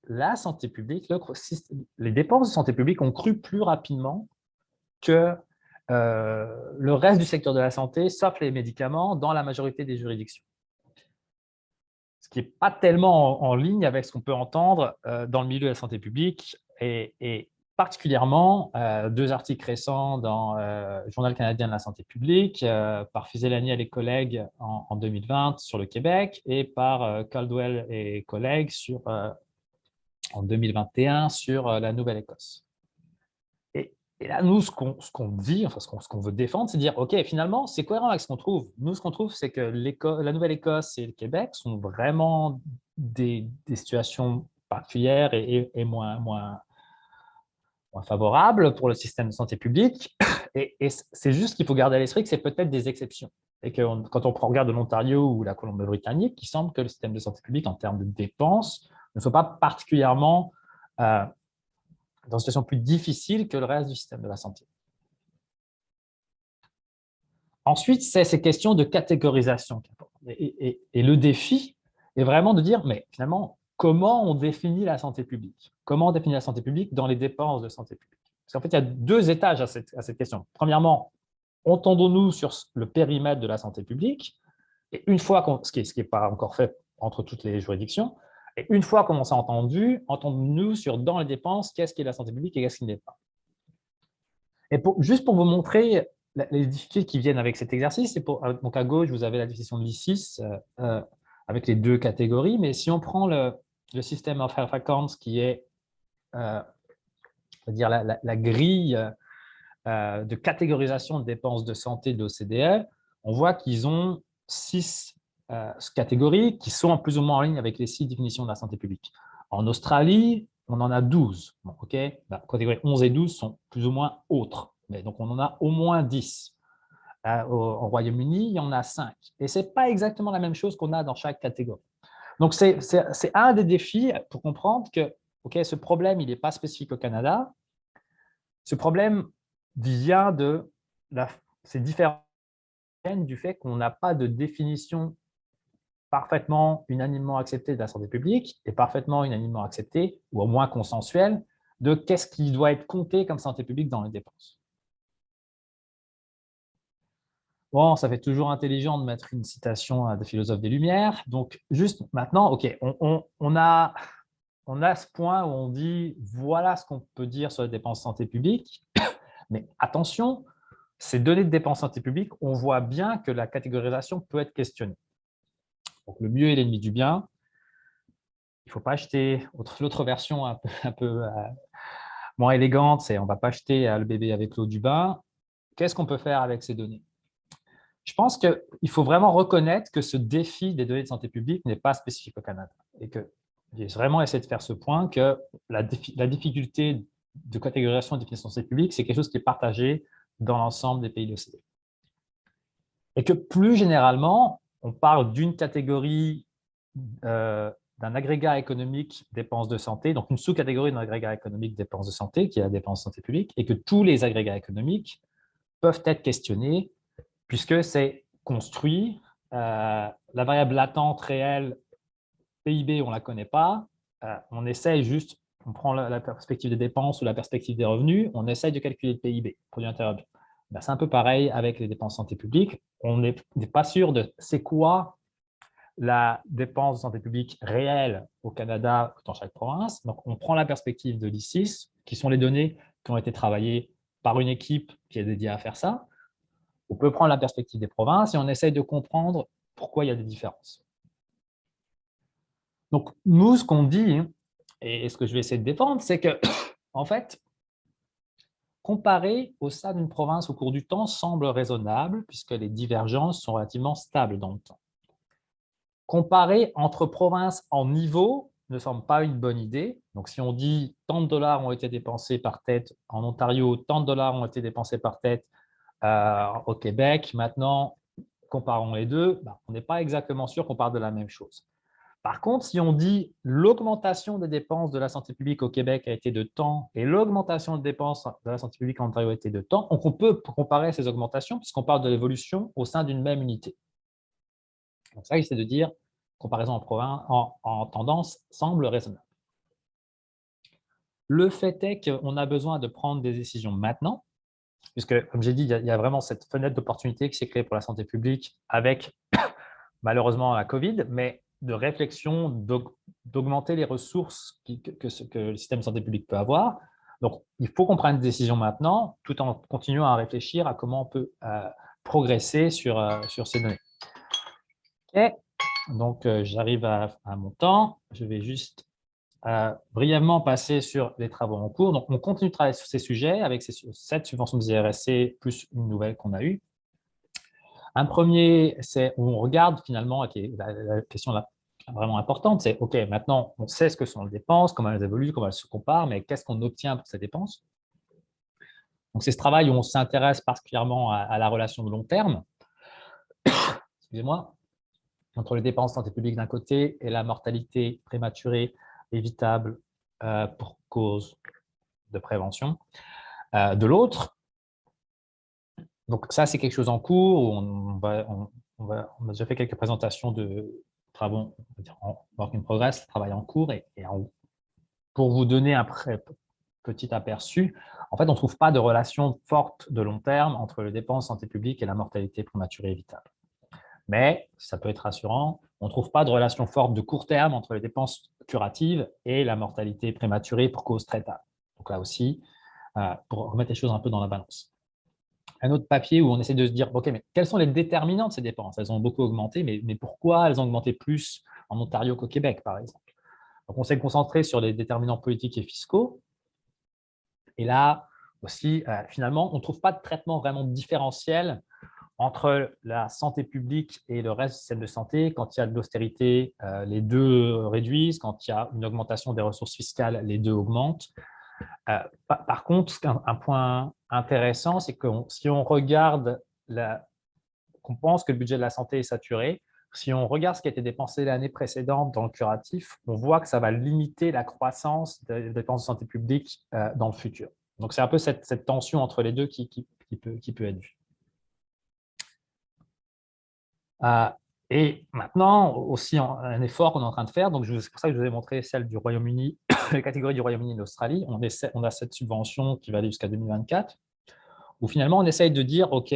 la santé publique, les dépenses de santé publique ont cru plus rapidement que le reste du secteur de la santé, sauf les médicaments, dans la majorité des juridictions. Ce qui n'est pas tellement en ligne avec ce qu'on peut entendre dans le milieu de la santé publique, et particulièrement 2 articles récents dans le Journal canadien de la santé publique par Fusélani et les collègues en 2020 sur le Québec, et par Caldwell et collègues en 2021 sur la Nouvelle-Écosse. Et là, nous, ce qu'on dit, enfin, ce qu'on veut défendre, c'est de dire, OK, finalement, c'est cohérent avec ce qu'on trouve. Nous, ce qu'on trouve, c'est que la Nouvelle-Écosse et le Québec sont vraiment des situations particulières et moins favorables pour le système de santé publique. Et c'est juste qu'il faut garder à l'esprit que c'est peut-être des exceptions. Et que quand on regarde l'Ontario ou la Colombie-Britannique, il semble que le système de santé publique, en termes de dépenses, ne soit pas particulièrement dans une situation plus difficile que le reste du système de la santé. Ensuite, c'est ces questions de catégorisation. Et le défi est vraiment de dire, mais finalement, comment on définit la santé publique? Comment on définit la santé publique dans les dépenses de santé publique? Parce qu'en fait, il y a 2 étages à cette question. Premièrement, entendons-nous sur le périmètre de la santé publique, et une fois ce qui n'est pas encore fait entre toutes les juridictions, et une fois qu'on s'est entendu, entendons-nous sur dans les dépenses, qu'est-ce qui est la santé publique et qu'est-ce qui n'est pas. Et juste pour vous montrer les difficultés qui viennent avec cet exercice, donc à gauche, vous avez la définition de l'I6 avec les 2 catégories, mais si on prend le système of health accounts, qui est dire la grille de catégorisation de dépenses de santé de l'OCDE, on voit qu'ils ont 6 catégories qui sont plus ou moins en ligne avec les 6 définitions de la santé publique. En Australie, on en a 12. Bon, okay, la catégorie 11 et 12 sont plus ou moins autres. Mais donc, on en a au moins 10. Au Royaume-Uni, il y en a 5. Et ce n'est pas exactement la même chose qu'on a dans chaque catégorie. Donc, c'est un des défis pour comprendre que ce problème, il n'est pas spécifique au Canada. Ce problème vient de ces différences du fait qu'on n'a pas de définition parfaitement unanimement acceptée de la santé publique et parfaitement unanimement acceptée, ou au moins consensuelle, de qu'est-ce qui doit être compté comme santé publique dans les dépenses. Bon, ça fait toujours intelligent de mettre une citation de philosophe des Lumières. Donc, juste maintenant, OK, on a ce point où on dit voilà ce qu'on peut dire sur les dépenses santé publique, mais attention, ces données de dépenses santé publique, on voit bien que la catégorisation peut être questionnée. Donc, le mieux est l'ennemi du bien. Il ne faut pas acheter l'autre version un peu moins élégante, c'est on ne va pas acheter le bébé avec l'eau du bain. Qu'est-ce qu'on peut faire avec ces données? Je pense qu'il faut vraiment reconnaître que ce défi des données de santé publique n'est pas spécifique au Canada et que j'ai vraiment essayé de faire ce point que la difficulté de catégorisation et de définition de santé publique, c'est quelque chose qui est partagé dans l'ensemble des pays de l'OCDE. Et que plus généralement, on parle d'une catégorie d'un agrégat économique dépenses de santé, donc une sous-catégorie d'un agrégat économique dépenses de santé, qui est la dépense de santé publique, et que tous les agrégats économiques peuvent être questionnés puisque c'est construit. La variable latente réelle PIB, on ne la connaît pas. On essaye juste, on prend la perspective des dépenses ou la perspective des revenus, on essaye de calculer le PIB, produit intérieur brut. Ben, c'est un peu pareil avec les dépenses santé publique. On n'est pas sûr de c'est quoi la dépense de santé publique réelle au Canada dans chaque province. Donc, on prend la perspective de l'I6, qui sont les données qui ont été travaillées par une équipe qui est dédiée à faire ça. On peut prendre la perspective des provinces et on essaye de comprendre pourquoi il y a des différences. Donc, nous, ce qu'on dit, et ce que je vais essayer de défendre, c'est que, en fait, comparer au sein d'une province au cours du temps semble raisonnable, puisque les divergences sont relativement stables dans le temps. Comparer entre provinces en niveau ne semble pas une bonne idée. Donc, si on dit tant de dollars ont été dépensés par tête en Ontario, tant de dollars ont été dépensés par tête au Québec. Maintenant, comparons les deux, on n'est pas exactement sûr qu'on parle de la même chose. Par contre, si on dit l'augmentation des dépenses de la santé publique au Québec a été de temps et l'augmentation des dépenses de la santé publique en Ontario a été de temps, donc on peut comparer ces augmentations puisqu'on parle de l'évolution au sein d'une même unité. Donc ça, c'est de dire, comparaison en tendance semble raisonnable. Le fait est qu'on a besoin de prendre des décisions maintenant, puisque, comme j'ai dit, il y a vraiment cette fenêtre d'opportunité qui s'est créée pour la santé publique avec, malheureusement, la COVID, mais de réflexion d'augmenter les ressources que le système de santé publique peut avoir. Donc, il faut qu'on prenne des décisions maintenant, tout en continuant à réfléchir à comment on peut progresser sur ces données. OK. Donc, j'arrive à mon temps. Je vais juste brièvement passer sur les travaux en cours. Donc, on continue de travailler sur ces sujets avec cette subvention des IRSC plus une nouvelle qu'on a eue. Un premier, c'est où on regarde finalement, qui est la question là vraiment importante, c'est OK, maintenant on sait ce que sont les dépenses, comment elles évoluent, comment elles se comparent, mais qu'est-ce qu'on obtient pour ces dépenses? Donc, c'est ce travail où on s'intéresse particulièrement à la relation de long terme, excusez-moi, entre les dépenses de santé publique d'un côté et la mortalité prématurée évitable pour cause de prévention de l'autre. Donc ça, c'est quelque chose en cours. On a déjà fait quelques présentations de travaux en work in progress, travail en cours. Pour vous donner un petit aperçu, en fait, on ne trouve pas de relation forte de long terme entre les dépenses santé publique et la mortalité prématurée évitable. Mais ça peut être rassurant, on ne trouve pas de relation forte de court terme entre les dépenses curatives et la mortalité prématurée pour cause traitable. Donc là aussi, pour remettre les choses un peu dans la balance. Un autre papier où on essaie de se dire, OK, mais quels sont les déterminants de ces dépenses? Elles ont beaucoup augmenté, mais pourquoi elles ont augmenté plus en Ontario qu'au Québec, par exemple? Donc, on s'est concentré sur les déterminants politiques et fiscaux. Et là aussi, finalement, on ne trouve pas de traitement vraiment différentiel entre la santé publique et le reste du système de santé. Quand il y a de l'austérité, les deux réduisent. Quand il y a une augmentation des ressources fiscales, les deux augmentent. Par contre, un point intéressant, c'est que si on regarde, qu'on pense que le budget de la santé est saturé, si on regarde ce qui a été dépensé l'année précédente dans le curatif, on voit que ça va limiter la croissance des dépenses de santé publique dans le futur. Donc, c'est un peu cette tension entre les deux qui peut être vue. Et maintenant, aussi, un effort qu'on est en train de faire, donc c'est pour ça que je vous ai montré celle du Royaume-Uni, les catégories du Royaume-Uni et d'Australie. On a cette subvention qui va aller jusqu'à 2024, où finalement, on essaye de dire, OK,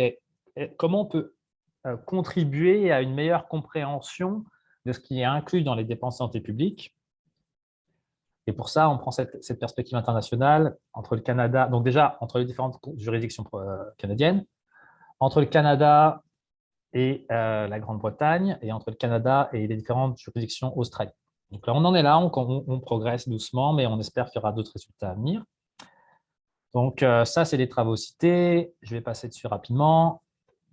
comment on peut contribuer à une meilleure compréhension de ce qui est inclus dans les dépenses santé publique. Et pour ça, on prend cette perspective internationale entre le Canada, donc déjà entre les différentes juridictions canadiennes, entre le Canada et la Grande-Bretagne, et entre le Canada et les différentes juridictions australiennes. Donc là, on en est là, on progresse doucement, mais on espère qu'il y aura d'autres résultats à venir. Donc ça, c'est les travaux cités. Je vais passer dessus rapidement.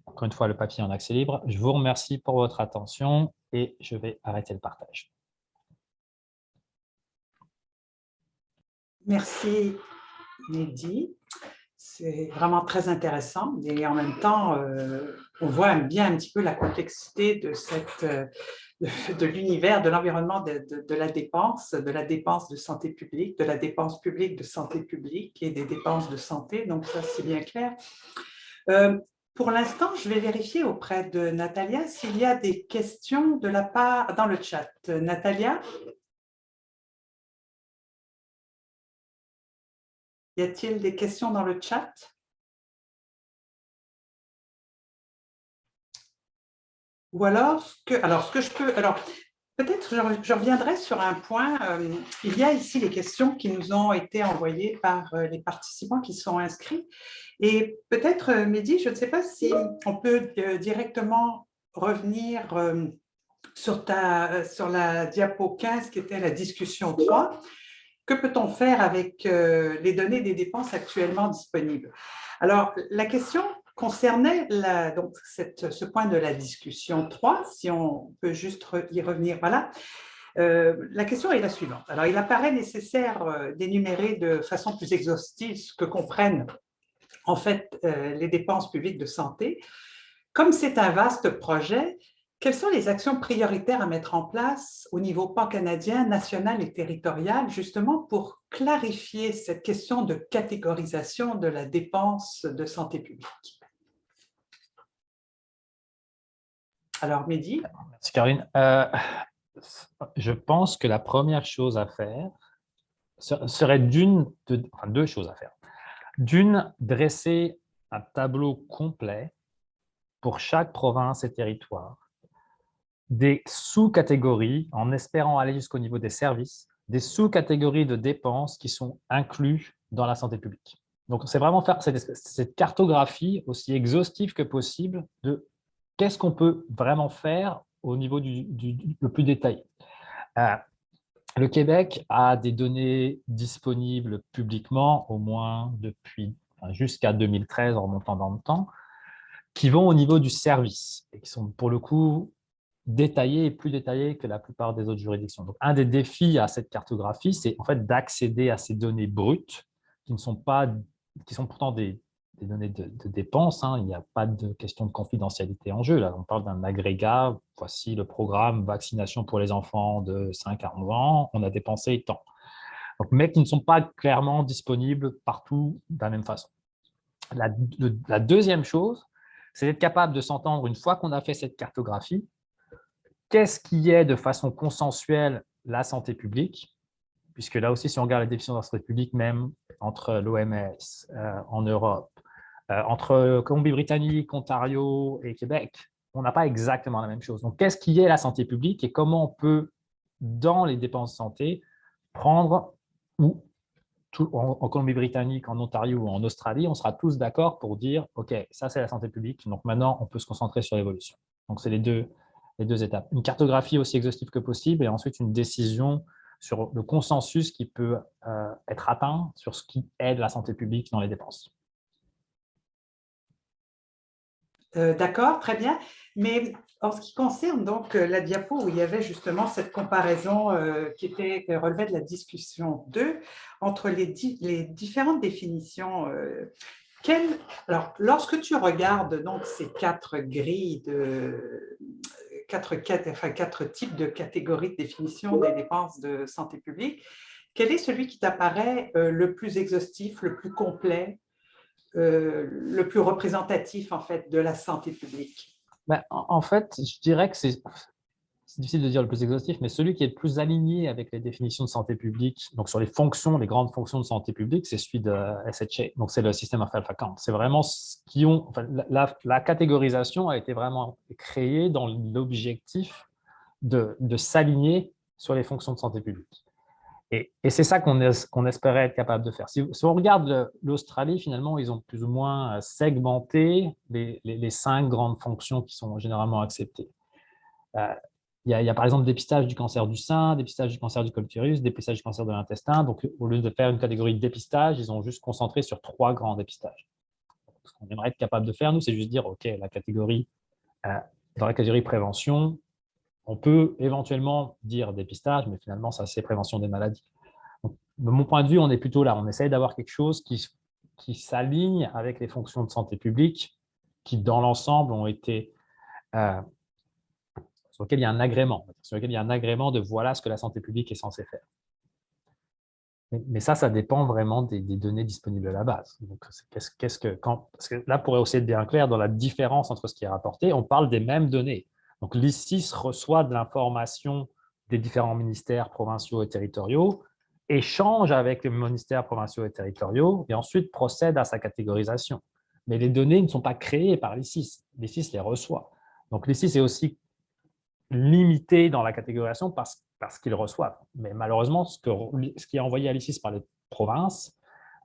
Encore une fois, le papier en accès libre. Je vous remercie pour votre attention et je vais arrêter le partage. Merci, Mehdi. C'est vraiment très intéressant et en même temps, on voit bien un petit peu la complexité de l'univers, de l'environnement de la dépense de santé publique, de la dépense publique de santé publique et des dépenses de santé. Donc ça, c'est bien clair. Pour l'instant, je vais vérifier auprès de Natalia s'il y a des questions de la part dans le chat. Natalia? Y a-t-il des questions dans le chat? Ou alors, ce que je peux... Alors, peut-être je reviendrai sur un point. Il y a ici les questions qui nous ont été envoyées par les participants qui sont inscrits. Et peut-être, Mehdi, je ne sais pas si on peut directement revenir sur la diapo 15 qui était la discussion 3. Que peut-on faire avec les données des dépenses actuellement disponibles? Alors, la question concernait donc ce point de la discussion 3, si on peut juste y revenir. Voilà. La question est la suivante. Alors, il apparaît nécessaire d'énumérer de façon plus exhaustive ce que comprennent en fait les dépenses publiques de santé. Comme c'est un vaste projet, quelles sont les actions prioritaires à mettre en place au niveau pan-canadien, national et territorial, justement pour clarifier cette question de catégorisation de la dépense de santé publique? Alors, Mehdi? Merci Caroline. Je pense que la première chose à faire serait deux choses à faire. D'une, dresser un tableau complet pour chaque province et territoire, des sous-catégories, en espérant aller jusqu'au niveau des services, des sous-catégories de dépenses qui sont inclus dans la santé publique. Donc, c'est vraiment faire cette cartographie aussi exhaustive que possible de qu'est-ce qu'on peut vraiment faire au niveau le plus détaillé. Le Québec a des données disponibles publiquement, au moins jusqu'à 2013, en remontant dans le temps, qui vont au niveau du service et qui sont pour le coup détaillées et plus détaillées que la plupart des autres juridictions. Donc, un des défis à cette cartographie, c'est en fait d'accéder à ces données brutes qui ne sont pas, qui sont pourtant des données de dépenses. Hein. Il n'y a pas de question de confidentialité en jeu. Là, on parle d'un agrégat. Voici le programme vaccination pour les enfants de 5 à 11 ans. On a dépensé tant. Donc, mais qui ne sont pas clairement disponibles partout de la même façon. La deuxième chose, c'est d'être capable de s'entendre, une fois qu'on a fait cette cartographie, qu'est-ce qui est de façon consensuelle la santé publique, puisque là aussi, si on regarde la définition de la santé publique, même entre l'OMS, en Europe, entre Colombie-Britannique, Ontario et Québec, on n'a pas exactement la même chose. Donc, qu'est-ce qui est la santé publique et comment on peut, dans les dépenses de santé, prendre en Colombie-Britannique, en Ontario ou en Australie, on sera tous d'accord pour dire, OK, ça c'est la santé publique, donc maintenant on peut se concentrer sur l'évolution. Donc c'est les deux étapes. Une cartographie aussi exhaustive que possible et ensuite une décision sur le consensus qui peut être atteint sur ce qui aide la santé publique dans les dépenses. D'accord, très bien. Mais en ce qui concerne donc la diapo où il y avait justement cette comparaison qui relevait de la discussion 2 entre les différentes définitions, alors lorsque tu regardes donc ces quatre grilles quatre types de catégories de définition des dépenses de santé publique, quel est celui qui t'apparaît le plus exhaustif, le plus complet, le plus représentatif en fait de la santé publique? Ben, en fait, je dirais que c'est difficile de dire le plus exhaustif, mais celui qui est le plus aligné avec les définitions de santé publique, donc sur les fonctions, les grandes fonctions de santé publique, c'est celui de SHA, donc c'est le système of health account. C'est vraiment ce qui ont, enfin, la catégorisation a été vraiment créée dans l'objectif de s'aligner sur les fonctions de santé publique. Et c'est ça qu'on espérait être capable de faire. Si on regarde l'Australie, finalement, ils ont plus ou moins segmenté les 5 grandes fonctions qui sont généralement acceptées. Il y a par exemple dépistage du cancer du sein, dépistage du cancer du col de l'utérus, dépistage du cancer de l'intestin. Donc, au lieu de faire une catégorie de dépistage, ils ont juste concentré sur 3 grands dépistages. Ce qu'on aimerait être capable de faire, nous, c'est juste dire, OK, dans la catégorie prévention, on peut éventuellement dire dépistage, mais finalement, ça, c'est prévention des maladies. Donc, de mon point de vue, on est plutôt là. On essaye d'avoir quelque chose qui s'aligne avec les fonctions de santé publique qui, dans l'ensemble, ont été sur lequel il y a un agrément, de voilà ce que la santé publique est censée faire. Mais ça dépend vraiment des données disponibles à la base. Donc, parce que là, pour aussi être bien clair, dans la différence entre ce qui est rapporté, on parle des mêmes données. Donc, l'ICIS reçoit de l'information des différents ministères provinciaux et territoriaux, échange avec les ministères provinciaux et territoriaux, et ensuite procède à sa catégorisation. Mais les données ne sont pas créées par l'ICIS. L'ICIS les reçoit. Donc, l'ICIS est aussi limité dans la catégorisation parce qu'ils reçoivent. Mais malheureusement, ce qui est envoyé à l'ICIS par les provinces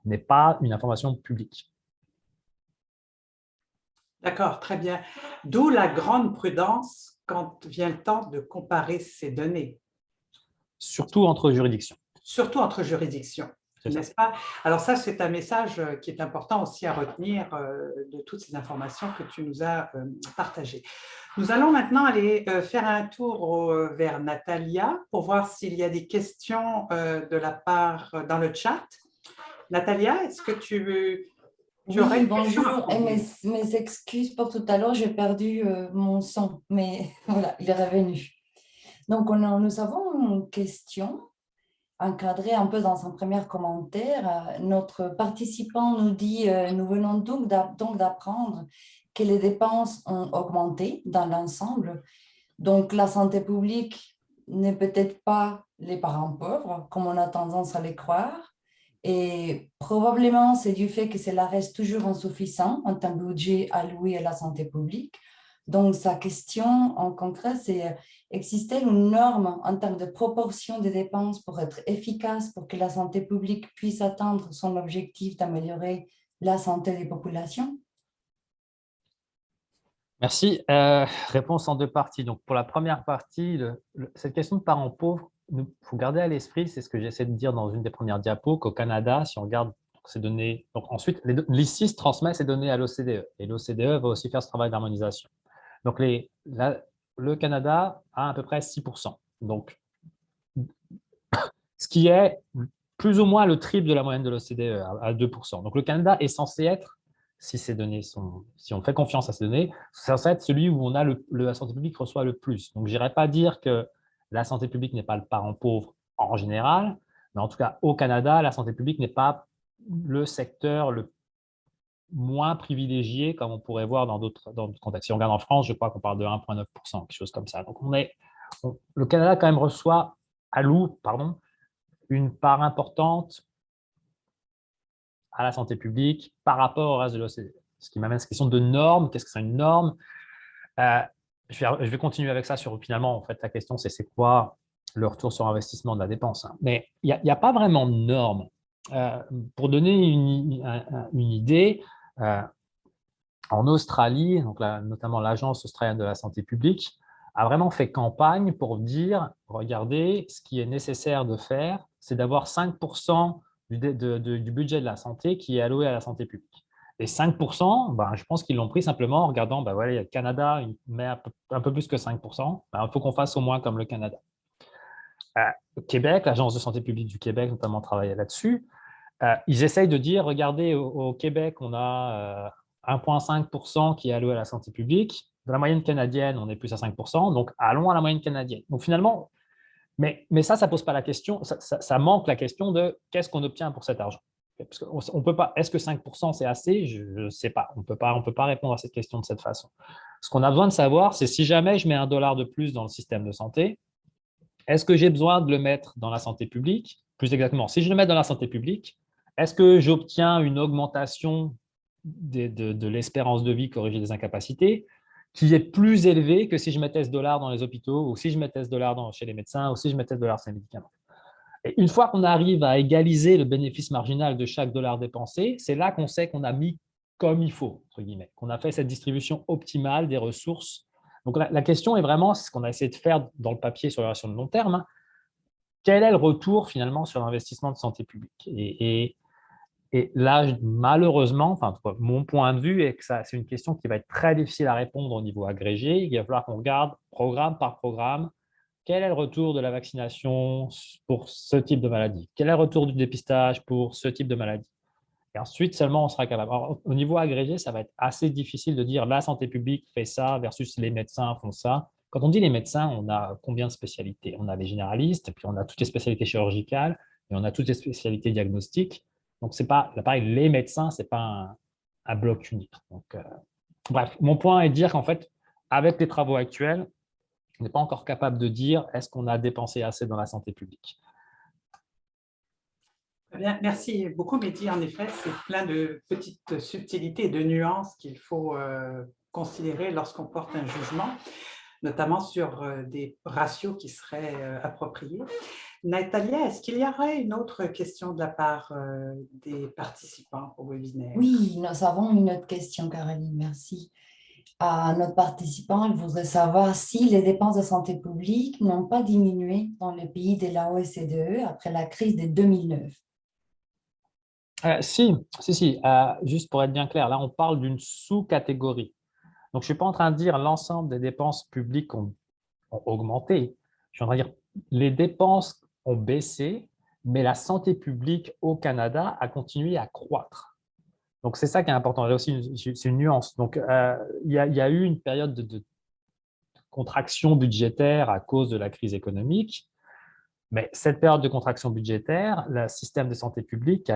n'est pas une information publique. D'accord, très bien. D'où la grande prudence quand vient le temps de comparer ces données. Surtout entre juridictions. Surtout entre juridictions, n'est-ce pas? Alors ça, c'est un message qui est important aussi à retenir de toutes ces informations que tu nous as partagées. Nous allons maintenant aller faire un tour vers Natalia pour voir s'il y a des questions de la part dans le chat. Natalia, est-ce que tu Tu aurais Oui, une question à bonjour. Et poser. mes excuses pour tout à l'heure, j'ai perdu mon son, mais voilà, il est revenu. Donc, nous avons une question encadrée un peu dans un premier commentaire. Notre participant nous dit, nous venons donc d'apprendre que les dépenses ont augmenté dans l'ensemble. Donc, la santé publique n'est peut-être pas les parents pauvres, comme on a tendance à les croire. Et probablement, c'est du fait que cela reste toujours insuffisant en termes de budget alloué à la santé publique. Donc, sa question en concret, c'est existe-t-il une norme en termes de proportion des dépenses pour être efficace, pour que la santé publique puisse atteindre son objectif d'améliorer la santé des populations? Merci. Réponse en deux parties. Donc, pour la première partie, cette question de parents pauvres, il faut garder à l'esprit, c'est ce que j'essaie de dire dans une des premières diapos, qu'au Canada, si on regarde ces données, donc ensuite, l'ICIS transmet ces données à l'OCDE et l'OCDE va aussi faire ce travail d'harmonisation. Donc, le Canada a à peu près 6%. Donc, ce qui est plus ou moins le triple de la moyenne de l'OCDE à 2%. Donc, le Canada est censé être, si on fait confiance à ces données, c'est censé être celui où la santé publique reçoit le plus. Donc, je n'irais pas dire que la santé publique n'est pas le parent pauvre en général, mais en tout cas, au Canada, la santé publique n'est pas le secteur le moins privilégié, comme on pourrait voir dans d'autres contextes. Si on regarde en France, je crois qu'on parle de 1,9%, quelque chose comme ça. Donc, le Canada, quand même, alloue une part importante à la santé publique par rapport au reste de l'OCDE. Ce qui m'amène à cette question de normes. Qu'est-ce que c'est une norme? Je vais continuer avec ça sur, finalement, en fait, la question, c'est quoi le retour sur investissement de la dépense, hein. Mais il n'y a pas vraiment de normes. Pour donner une idée, en Australie, donc notamment l'Agence australienne de la santé publique, a vraiment fait campagne pour dire, regardez, ce qui est nécessaire de faire, c'est d'avoir 5% du budget de la santé qui est alloué à la santé publique. Et 5%, ben, je pense qu'ils l'ont pris simplement en regardant, ben voilà, il y a le Canada, il met un peu plus que 5%, ben, il faut qu'on fasse au moins comme le Canada. Au Québec, l'Agence de santé publique du Québec notamment travaillait là-dessus. Ils essayent de dire, regardez, au Québec, on a 1,5% qui est alloué à la santé publique. Dans la moyenne canadienne, on est plus à 5%, donc allons à la moyenne canadienne. Donc finalement, mais ça ne pose pas la question, ça manque la question de qu'est-ce qu'on obtient pour cet argent. Parce qu'on peut pas, est-ce que 5% c'est assez? Je ne sais pas. On peut pas répondre à cette question de cette façon. Ce qu'on a besoin de savoir, c'est si jamais je mets $1 de plus dans le système de santé, est-ce que j'ai besoin de le mettre dans la santé publique? Plus exactement, si je le mets dans la santé publique, est-ce que j'obtiens une augmentation de l'espérance de vie corrigée des incapacités qui est plus élevée que si je mettais ce dollar dans les hôpitaux ou si je mettais ce dollar chez les médecins ou si je mettais ce dollar sur les médicaments? Et une fois qu'on arrive à égaliser le bénéfice marginal de chaque dollar dépensé, c'est là qu'on sait qu'on a mis comme il faut, entre guillemets, qu'on a fait cette distribution optimale des ressources. Donc la question est vraiment, c'est ce qu'on a essayé de faire dans le papier sur la relation de long terme, hein, quel est le retour finalement sur l'investissement de santé publique? Et là, malheureusement, enfin, mon point de vue est que c'est une question qui va être très difficile à répondre au niveau agrégé. Il va falloir qu'on regarde programme par programme quel est le retour de la vaccination pour ce type de maladie, quel est le retour du dépistage pour ce type de maladie. Et ensuite, seulement, on sera capable. Alors, au niveau agrégé, ça va être assez difficile de dire la santé publique fait ça versus les médecins font ça. Quand on dit les médecins, on a combien de spécialités? On a les généralistes, puis on a toutes les spécialités chirurgicales, et on a toutes les spécialités diagnostiques. Donc, c'est pas, là, pareil, les médecins, ce n'est pas un bloc unique. Donc, bref, mon point est de dire qu'en fait, avec les travaux actuels, on n'est pas encore capable de dire est-ce qu'on a dépensé assez dans la santé publique. Bien, merci beaucoup, Mehdi. En effet, c'est plein de petites subtilités et de nuances qu'il faut considérer lorsqu'on porte un jugement, notamment sur des ratios qui seraient appropriés. Natalia, est-ce qu'il y aurait une autre question de la part des participants au webinaire? Oui, nous avons une autre question, Caroline, merci. À notre participant, il voudrait savoir si les dépenses de santé publique n'ont pas diminué dans les pays de la OECD après la crise de 2009. Si. Juste pour être bien clair, là, on parle d'une sous-catégorie. Donc, je ne suis pas en train de dire l'ensemble des dépenses publiques ont augmenté. Je suis en train de dire les dépenses ont baissé, mais la santé publique au Canada a continué à croître. Donc, c'est ça qui est important. Là aussi, c'est une nuance. Donc, il y a eu une période de contraction budgétaire à cause de la crise économique. Mais cette période de contraction budgétaire, le système de santé publique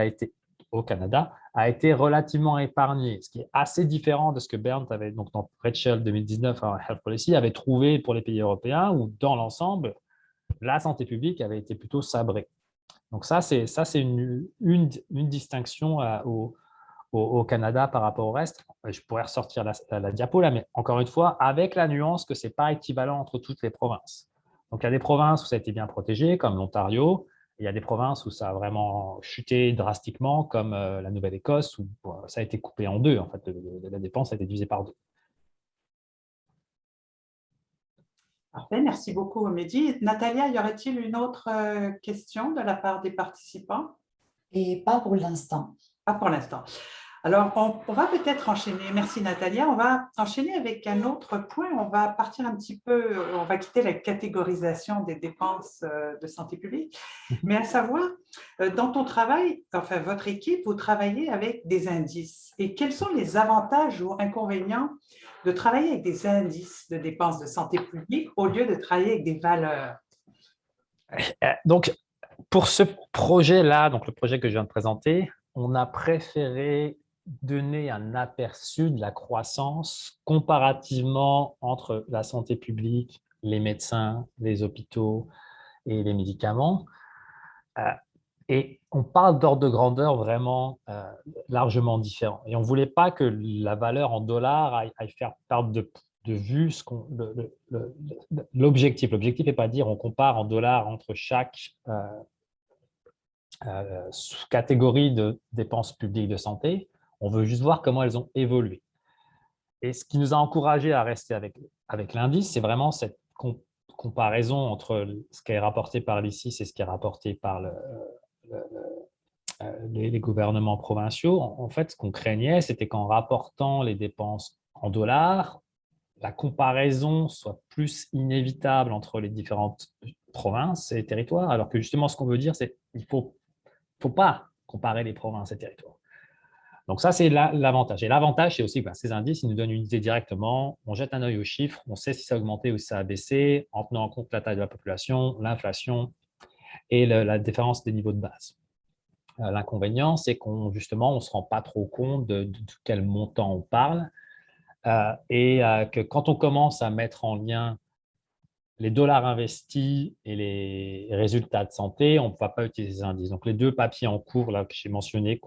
au Canada a été relativement épargné, ce qui est assez différent de ce que Bernd avait, donc dans Rachel 2019, Health Policy, avait trouvé pour les pays européens, où dans l'ensemble, la santé publique avait été plutôt sabrée. Donc ça, c'est une distinction au Canada par rapport au reste. Je pourrais ressortir la diapo là, mais encore une fois, avec la nuance que ce n'est pas équivalent entre toutes les provinces. Donc, il y a des provinces où ça a été bien protégé, comme l'Ontario. Il y a des provinces où ça a vraiment chuté drastiquement, comme la Nouvelle-Écosse, où ça a été coupé en deux. En fait, la dépense a été divisée par deux. Parfait, merci beaucoup, Mehdi. Natalia, y aurait-il une autre question de la part des participants? Et pas pour l'instant. Pas pour l'instant. Alors, on va peut-être enchaîner. Merci Natalia. On va enchaîner avec un autre point. On va partir un petit peu, on va quitter la catégorisation des dépenses de santé publique, mais à savoir, dans ton travail, enfin votre équipe, vous travaillez avec des indices. Et quels sont les avantages ou inconvénients de travailler avec des indices de dépenses de santé publique au lieu de travailler avec des valeurs? Donc, pour ce projet-là, donc le projet que je viens de présenter, on a préféré donner un aperçu de la croissance comparativement entre la santé publique, les médecins, les hôpitaux et les médicaments. Et on parle d'ordre de grandeur vraiment largement différent. Et on ne voulait pas que la valeur en dollars aille faire perdre de vue l'objectif. L'objectif n'est pas de dire on compare en dollars entre chaque catégorie de dépenses publiques de santé. On veut juste voir comment elles ont évolué. Et ce qui nous a encouragé à rester avec l'indice, c'est vraiment cette comparaison entre ce qui est rapporté par l'ICIS et ce qui est rapporté par les gouvernements provinciaux. En fait, ce qu'on craignait, c'était qu'en rapportant les dépenses en dollars, la comparaison soit plus inévitable entre les différentes provinces et territoires, alors que justement, ce qu'on veut dire, c'est qu'il ne faut pas comparer les provinces et territoires. Donc ça, c'est l'avantage. Et l'avantage, c'est aussi que ces indices, ils nous donnent une idée directement. On jette un œil aux chiffres, on sait si ça a augmenté ou si ça a baissé, en tenant en compte la taille de la population, l'inflation et la différence des niveaux de base. L'inconvénient, c'est qu'on justement, on ne se rend pas trop compte de quel montant on parle et que quand on commence à mettre en lien les dollars investis et les résultats de santé, on ne va pas utiliser ces indices. Donc, les deux papiers en cours là, que j'ai mentionnés,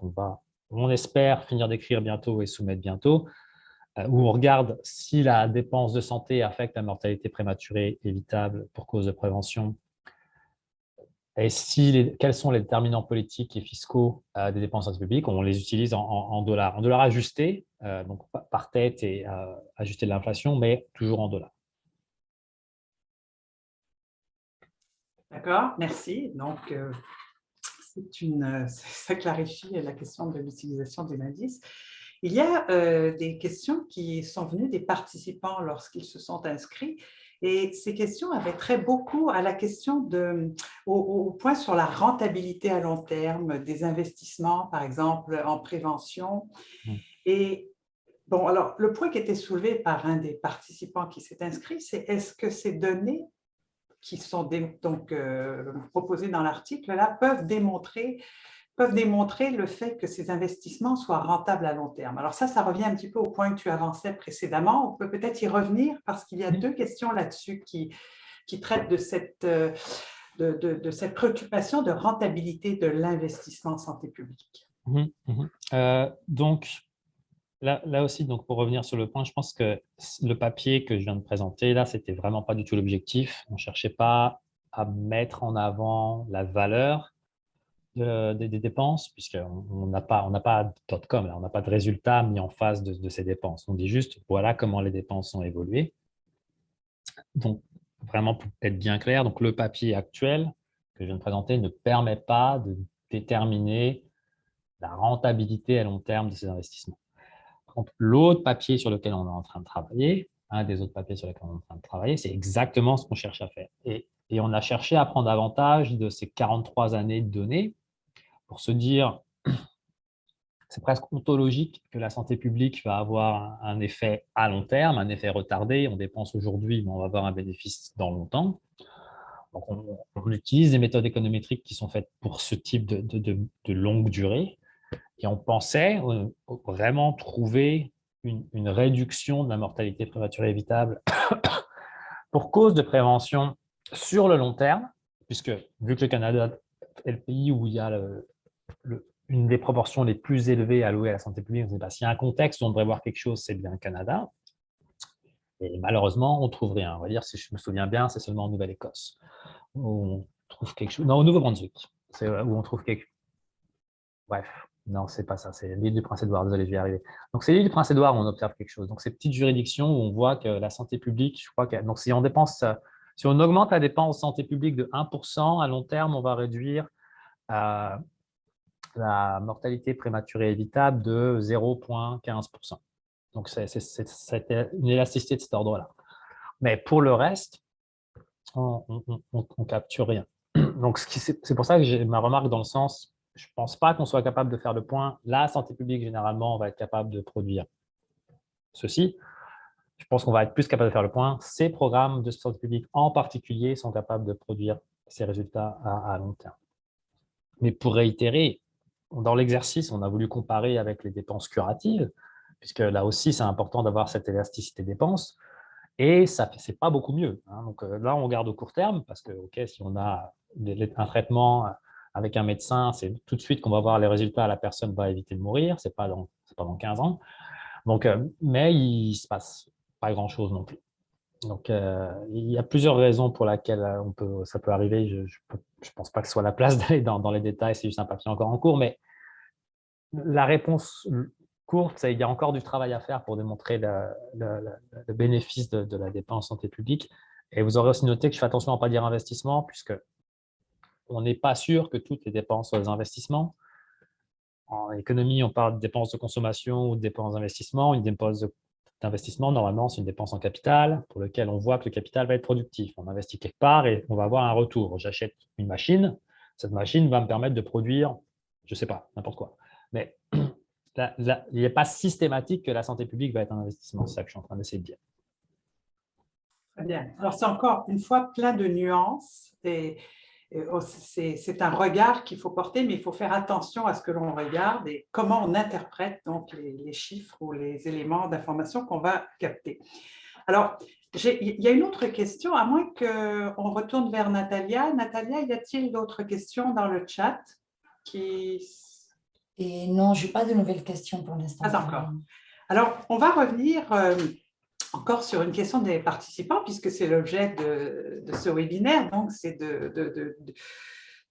on espère finir d'écrire bientôt et soumettre bientôt, où on regarde si la dépense de santé affecte la mortalité prématurée évitable pour cause de prévention et quels sont les déterminants politiques et fiscaux des dépenses de santé publique. On les utilise en dollars. En dollars ajustés, donc par tête et ajustés de l'inflation, mais toujours en dollars. D'accord, merci. Donc, ça clarifie la question de l'utilisation des indices. Il y a des questions qui sont venues des participants lorsqu'ils se sont inscrits et ces questions avaient trait beaucoup à la question au point sur la rentabilité à long terme des investissements, par exemple en prévention. Et bon, alors le point qui était soulevé par un des participants qui s'est inscrit, c'est est-ce que ces données qui sont donc proposées dans l'article là peuvent démontrer le fait que ces investissements soient rentables à long terme. Alors ça revient un petit peu au point que tu avançais précédemment. On peut peut-être y revenir parce qu'il y a deux questions là-dessus qui traitent de cette préoccupation de rentabilité de l'investissement en santé publique. Donc, là aussi, donc pour revenir sur le point, je pense que le papier que je viens de présenter, là, c'était vraiment pas du tout l'objectif. On ne cherchait pas à mettre en avant la valeur des dépenses, puisqu'on n'a pas .com, on n'a pas de résultat mis en face de ces dépenses. On dit juste, voilà comment les dépenses ont évolué. Donc, vraiment, pour être bien clair, donc le papier actuel que je viens de présenter ne permet pas de déterminer la rentabilité à long terme de ces investissements. Par contre, l'autre papier sur lequel on est en train de travailler, un des autres papiers sur lesquels on est en train de travailler, c'est exactement ce qu'on cherche à faire. Et on a cherché à prendre avantage de ces 43 années de données pour se dire, c'est presque ontologique que la santé publique va avoir un effet à long terme, un effet retardé. On dépense aujourd'hui, mais on va avoir un bénéfice dans longtemps. Donc, on utilise des méthodes économétriques qui sont faites pour ce type de longue durée. Et on pensait vraiment trouver une réduction de la mortalité prématurée évitable pour cause de prévention sur le long terme, puisque vu que le Canada est le pays où il y a une des proportions les plus élevées allouées à la santé publique, on ne sait pas s'il y a un contexte où on devrait voir quelque chose, c'est bien le Canada. Et malheureusement, on ne trouve rien. On va dire, si je me souviens bien, c'est seulement en Nouvelle-Écosse où on trouve quelque chose. Non, au Nouveau-Brunswick, c'est où on trouve quelque chose. Bref, non, c'est pas ça, c'est l'île du Prince-Édouard, désolé, je vais y arriver. Donc, c'est l'île du Prince-Édouard où on observe quelque chose. Donc, ces petites juridictions où on voit que la santé publique, je crois que donc, si on augmente la dépense santé publique de 1%, à long terme, on va réduire la mortalité prématurée évitable de 0,15%. Donc, c'est une élasticité de cet ordre-là. Mais pour le reste, on ne capture rien. Donc, c'est pour ça que ma remarque dans le sens, je ne pense pas qu'on soit capable de faire le point. La santé publique, généralement, on va être capable de produire ceci. Je pense qu'on va être plus capable de faire le point. Ces programmes de santé publique, en particulier, sont capables de produire ces résultats à long terme. Mais pour réitérer, dans l'exercice, on a voulu comparer avec les dépenses curatives, puisque là aussi, c'est important d'avoir cette élasticité dépenses. Et ce n'est pas beaucoup mieux. Donc là, on regarde au court terme, parce que si on a un traitement avec un médecin, c'est tout de suite qu'on va voir les résultats, la personne va éviter de mourir, ce n'est pas dans 15 ans. Donc, mais il ne se passe pas grand-chose non plus. Donc, il y a plusieurs raisons pour lesquelles ça peut arriver. Je ne pense pas que ce soit la place d'aller dans les détails, c'est juste un papier encore en cours, mais la réponse courte, c'est qu'il y a encore du travail à faire pour démontrer le bénéfice de la dépense santé publique. Et vous aurez aussi noté que je fais attention à ne pas dire investissement, puisque on n'est pas sûr que toutes les dépenses soient des investissements. En économie, on parle de dépenses de consommation ou de dépenses d'investissement. Une dépense d'investissement, normalement, c'est une dépense en capital pour laquelle on voit que le capital va être productif. On investit quelque part et on va avoir un retour. J'achète une machine, cette machine va me permettre de produire, je ne sais pas, n'importe quoi. Mais il n'est pas systématique que la santé publique va être un investissement. C'est ça que je suis en train d'essayer de dire. Très bien. Alors, c'est encore une fois plein de nuances. C'est un regard qu'il faut porter, mais il faut faire attention à ce que l'on regarde et comment on interprète donc les chiffres ou les éléments d'information qu'on va capter. Alors, il y a une autre question, à moins qu'on retourne vers Natalia. Natalia, y a-t-il d'autres questions dans le chat Et non, je n'ai pas de nouvelles questions pour l'instant. Pas encore. Alors, on va revenir encore sur une question des participants, puisque c'est l'objet de ce webinaire. Donc, c'est de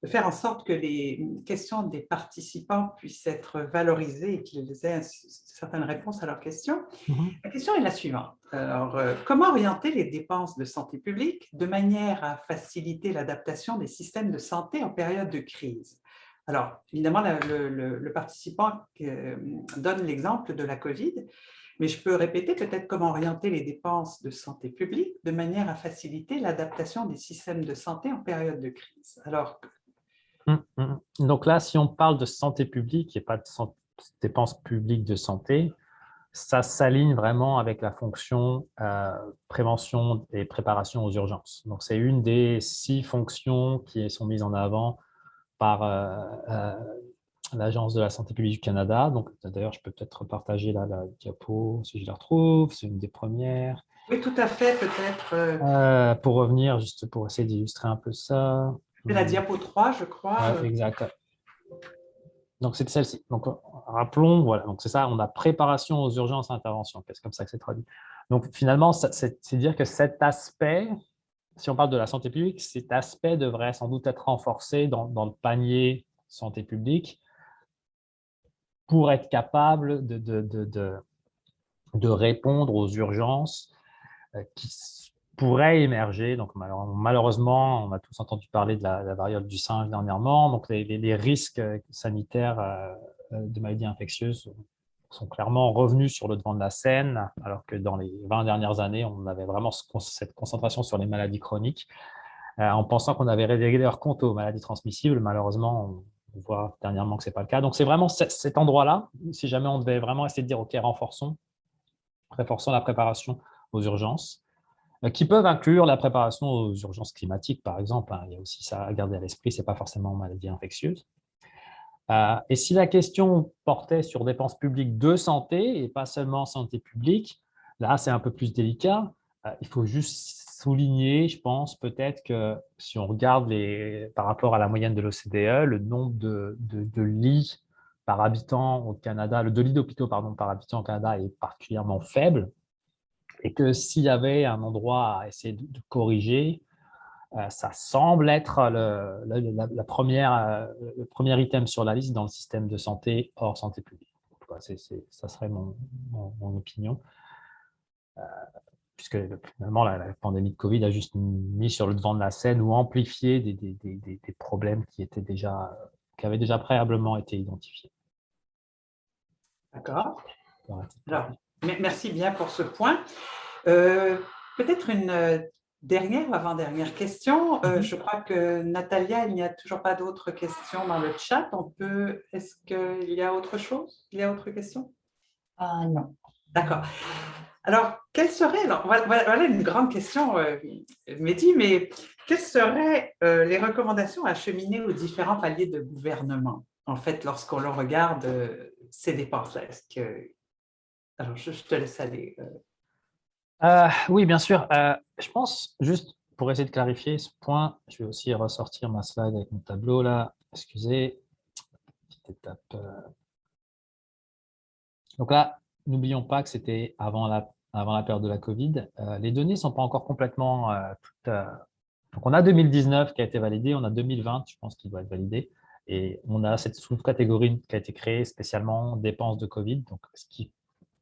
faire en sorte que les questions des participants puissent être valorisées et qu'ils aient certaines réponses à leurs questions. La question est la suivante. Alors, comment orienter les dépenses de santé publique de manière à faciliter l'adaptation des systèmes de santé en période de crise? Alors, évidemment, le participant donne l'exemple de la COVID, mais je peux répéter peut-être comment orienter les dépenses de santé publique de manière à faciliter l'adaptation des systèmes de santé en période de crise. Alors, donc là, si on parle de santé publique et pas de dépenses publiques de santé, ça s'aligne vraiment avec la fonction prévention et préparation aux urgences. Donc, c'est une des 6 fonctions qui sont mises en avant par l'Agence de la santé publique du Canada. Donc, d'ailleurs, je peux peut-être partager la diapo si je la retrouve. C'est une des premières. Oui, tout à fait, peut-être. Pour revenir, juste pour essayer d'illustrer un peu ça. C'est la diapo 3, je crois. Ouais, exact. Donc, c'est celle-ci. Donc, rappelons, voilà, donc c'est ça, on a préparation aux urgences et interventions. C'est comme ça que c'est traduit. Donc, finalement, c'est dire que cet aspect, si on parle de la santé publique, cet aspect devrait sans doute être renforcé dans le panier santé publique pour être capable de répondre aux urgences qui pourraient émerger. Donc, malheureusement, on a tous entendu parler de la variole du singe dernièrement. Donc, les risques sanitaires de maladies infectieuses sont clairement revenus sur le devant de la scène, alors que dans les 20 dernières années, on avait vraiment cette concentration sur les maladies chroniques, en pensant qu'on avait réglé leur compte aux maladies transmissibles. Malheureusement, on on voit dernièrement que ce n'est pas le cas. Donc, c'est vraiment cet endroit-là, si jamais on devait vraiment essayer de dire, OK, renforçons la préparation aux urgences, qui peuvent inclure la préparation aux urgences climatiques, par exemple. Il y a aussi ça à garder à l'esprit, ce n'est pas forcément maladie infectieuse. Et si la question portait sur dépenses publiques de santé et pas seulement santé publique, là, c'est un peu plus délicat. Il faut juste souligner, je pense, peut-être que si on regarde par rapport à la moyenne de l'OCDE, le nombre de lits par habitant au Canada, le de lits d'hôpitaux par habitant au Canada est particulièrement faible, et que s'il y avait un endroit à essayer de corriger, ça semble être le premier item sur la liste dans le système de santé hors santé publique. En tout cas, ça serait mon opinion, puisque finalement, la pandémie de Covid a juste mis sur le devant de la scène ou amplifié des problèmes qui avaient déjà préalablement été identifiés. D'accord. Alors, merci bien pour ce point. Peut-être une dernière ou avant-dernière question. Je crois que Natalia, il n'y a toujours pas d'autres questions dans le chat. Est-ce qu'il y a autre chose? Il y a autre question? Non. D'accord. Alors, voilà une grande question, Mehdi, mais quelles seraient les recommandations à acheminer aux différents paliers de gouvernement, en fait, lorsqu'on le regarde, ces dépenses-là? Alors, je te laisse aller. Oui, bien sûr. Je pense, juste pour essayer de clarifier ce point, je vais aussi ressortir ma slide avec mon tableau là. Excusez, petite étape. Donc là, n'oublions pas que c'était avant la période de la Covid. Les données ne sont pas encore complètement toutes. Donc on a 2019 qui a été validé, on a 2020, je pense qu'il doit être validé. Et on a cette sous-catégorie qui a été créée spécialement dépenses de Covid, donc ce qui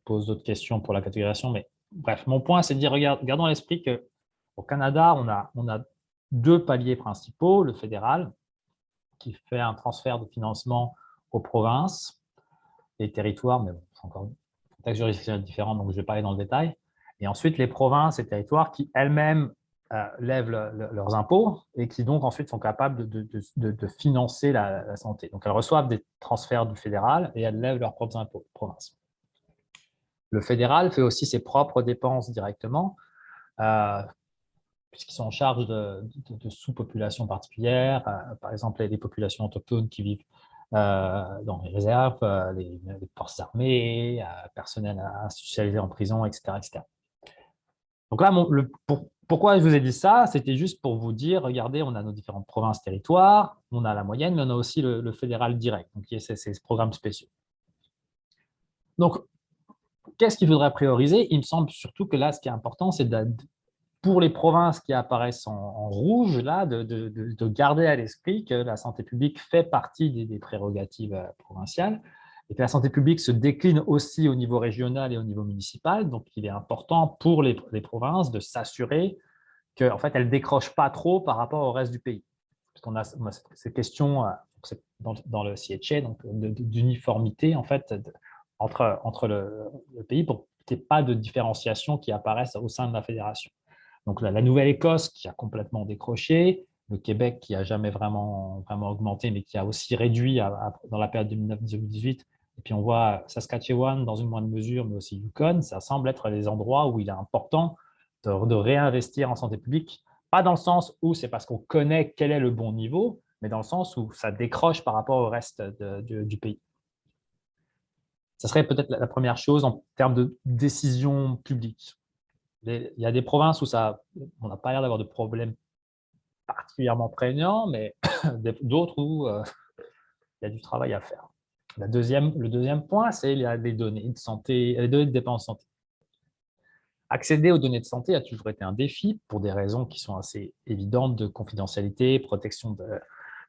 pose d'autres questions pour la catégorisation. Mais bref, mon point, c'est de dire, gardons à l'esprit qu'au Canada, on a deux paliers principaux. Le fédéral, qui fait un transfert de financement aux provinces et territoires, mais bon, c'est encore un contexte jurisdictionnel différent, donc je ne vais pas aller dans le détail. Et ensuite, les provinces et territoires qui elles-mêmes lèvent leurs impôts et qui donc ensuite sont capables de financer la santé. Donc, elles reçoivent des transferts du fédéral et elles lèvent leurs propres impôts, provinces. Le fédéral fait aussi ses propres dépenses directement, puisqu'ils sont en charge de sous-populations particulières, par exemple les populations autochtones qui vivent dans les réserves, les forces armées, personnel institutionnalisé en prison, etc. etc. Donc là, pourquoi je vous ai dit ça? C'était juste pour vous dire, regardez, on a nos différentes provinces, territoires, on a la moyenne, mais on a aussi le fédéral direct, donc ces programmes spéciaux. Donc, qu'est-ce qu'il faudrait prioriser? Il me semble surtout que là, ce qui est important, c'est pour les provinces qui apparaissent en rouge, là, de garder à l'esprit que la santé publique fait partie des prérogatives provinciales et que la santé publique se décline aussi au niveau régional et au niveau municipal. Donc, il est important pour les provinces de s'assurer qu'elles en fait, ne décrochent pas trop par rapport au reste du pays. Parce qu'on a ces questions dans le CHA, donc d'uniformité en fait, entre le pays pour qu'il n'y ait pas de différenciation qui apparaisse au sein de la fédération. Donc, la Nouvelle-Écosse qui a complètement décroché, le Québec qui n'a jamais vraiment augmenté, mais qui a aussi réduit dans la période 2009-2018. Et puis, on voit Saskatchewan dans une moindre mesure, mais aussi Yukon. Ça semble être les endroits où il est important de réinvestir en santé publique, pas dans le sens où c'est parce qu'on connaît quel est le bon niveau, mais dans le sens où ça décroche par rapport au reste du pays. Ça serait peut-être la première chose en termes de décision publique. Il y a des provinces où on n'a pas l'air d'avoir de problèmes particulièrement prégnants, mais d'autres où il y a du travail à faire. Le deuxième point, c'est il y a les données de santé, les données de dépenses santé. Accéder aux données de santé a toujours été un défi pour des raisons qui sont assez évidentes de confidentialité, protection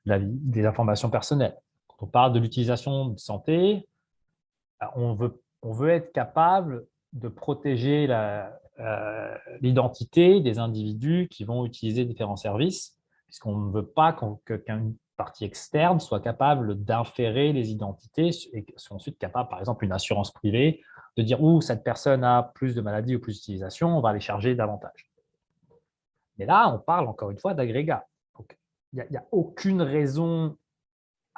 des informations personnelles. Quand on parle de l'utilisation de santé, on veut être capable de protéger l'identité des individus qui vont utiliser différents services, puisqu'on ne veut pas qu'une partie externe soit capable d'inférer les identités et soit ensuite capable, par exemple, une assurance privée, de dire « cette personne a plus de maladies ou plus d'utilisation, on va les charger davantage ». Mais là, on parle encore une fois d'agrégat. Donc, il n'y a aucune raison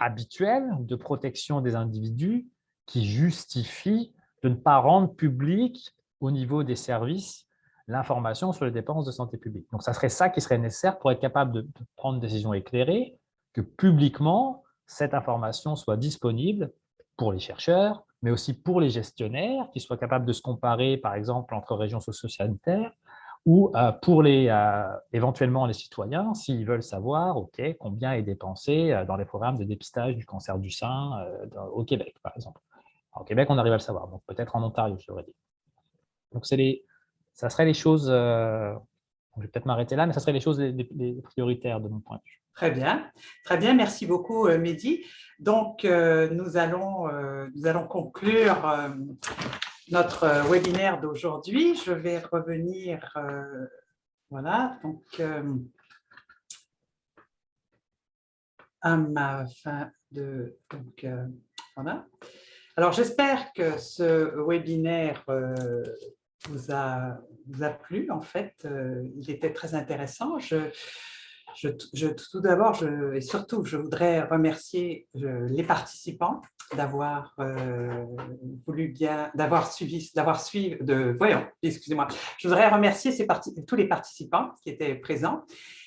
habituelles de protection des individus qui justifient de ne pas rendre public au niveau des services l'information sur les dépenses de santé publique. Donc, ça serait ça qui serait nécessaire pour être capable de prendre une décision éclairée, que publiquement, cette information soit disponible pour les chercheurs, mais aussi pour les gestionnaires, qui soient capables de se comparer, par exemple, entre régions socio-sanitaires, ou pour éventuellement les citoyens, s'ils veulent savoir combien est dépensé dans les programmes de dépistage du cancer du sein au Québec, par exemple. Alors, au Québec, on arrive à le savoir, donc peut-être en Ontario, je devrais dire. Donc, ça serait les choses, je vais peut-être m'arrêter là, mais ça serait les choses les prioritaires de mon point de vue. Très bien, merci beaucoup Mehdi. Donc, nous allons conclure notre webinaire d'aujourd'hui. Je vais revenir, voilà, donc à ma fin de… Donc, voilà. Alors, j'espère que ce webinaire vous a plu. En fait, il était très intéressant. Tout d'abord, et surtout, je voudrais remercier les participants d'avoir excusez-moi. Je voudrais remercier tous les participants qui étaient présents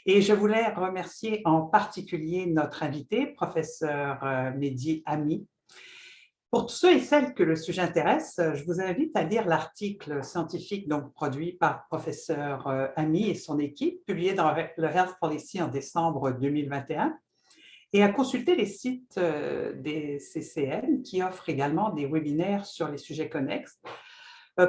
et je voulais remercier en particulier notre invité, professeur Mehdi Ami. Pour tous ceux et celles que le sujet intéresse, je vous invite à lire l'article scientifique donc produit par professeur Ami et son équipe, publié dans le Health Policy en décembre 2021, et à consulter les sites des CCN qui offrent également des webinaires sur les sujets connexes.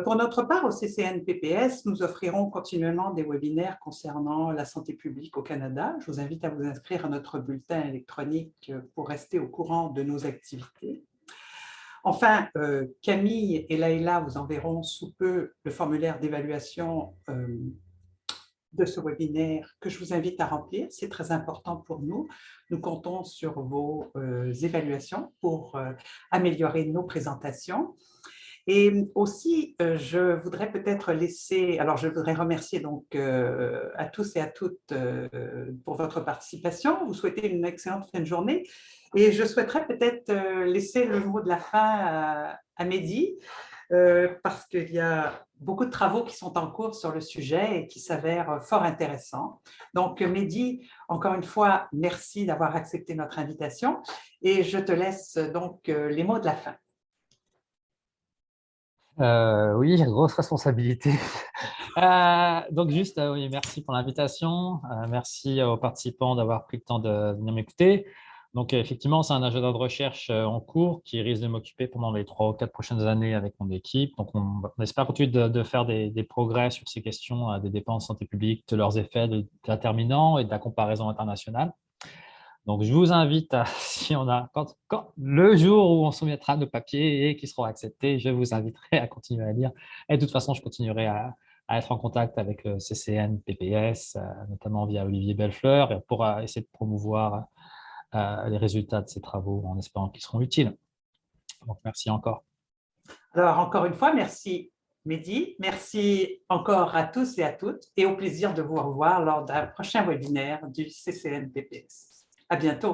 Pour notre part, au CCN PPS, nous offrirons continuellement des webinaires concernant la santé publique au Canada. Je vous invite à vous inscrire à notre bulletin électronique pour rester au courant de nos activités. Enfin, Camille et Laïla vous enverront sous peu le formulaire d'évaluation de ce webinaire que je vous invite à remplir. C'est très important pour nous. Nous comptons sur vos évaluations pour améliorer nos présentations. Et aussi, je voudrais peut-être laisser… Alors, je voudrais remercier donc à tous et à toutes pour votre participation. Vous souhaitez une excellente fin de journée. Et je souhaiterais peut-être laisser le mot de la fin à Mehdi, parce qu'il y a beaucoup de travaux qui sont en cours sur le sujet et qui s'avèrent fort intéressants. Donc, Mehdi, encore une fois, merci d'avoir accepté notre invitation. Et je te laisse donc les mots de la fin. Oui, grosse responsabilité. Donc juste, oui, merci pour l'invitation. Merci aux participants d'avoir pris le temps de venir m'écouter. Donc effectivement, c'est un agenda de recherche en cours qui risque de m'occuper pendant les 3 ou 4 prochaines années avec mon équipe. Donc on espère continuer de faire des progrès sur ces questions des dépenses santé publique, de leurs effets déterminants et de la comparaison internationale. Donc, je vous invite, si on a, le jour où on soumettra nos papiers et qui seront acceptés, je vous inviterai à continuer à lire. Et de toute façon, je continuerai à être en contact avec le CCN, PPS, notamment via Olivier Bellefleur, pour essayer de promouvoir les résultats de ces travaux en espérant qu'ils seront utiles. Donc, merci encore. Alors, encore une fois, merci Mehdi. Merci encore à tous et à toutes et au plaisir de vous revoir lors d'un prochain webinaire du CCN PPS. À bientôt.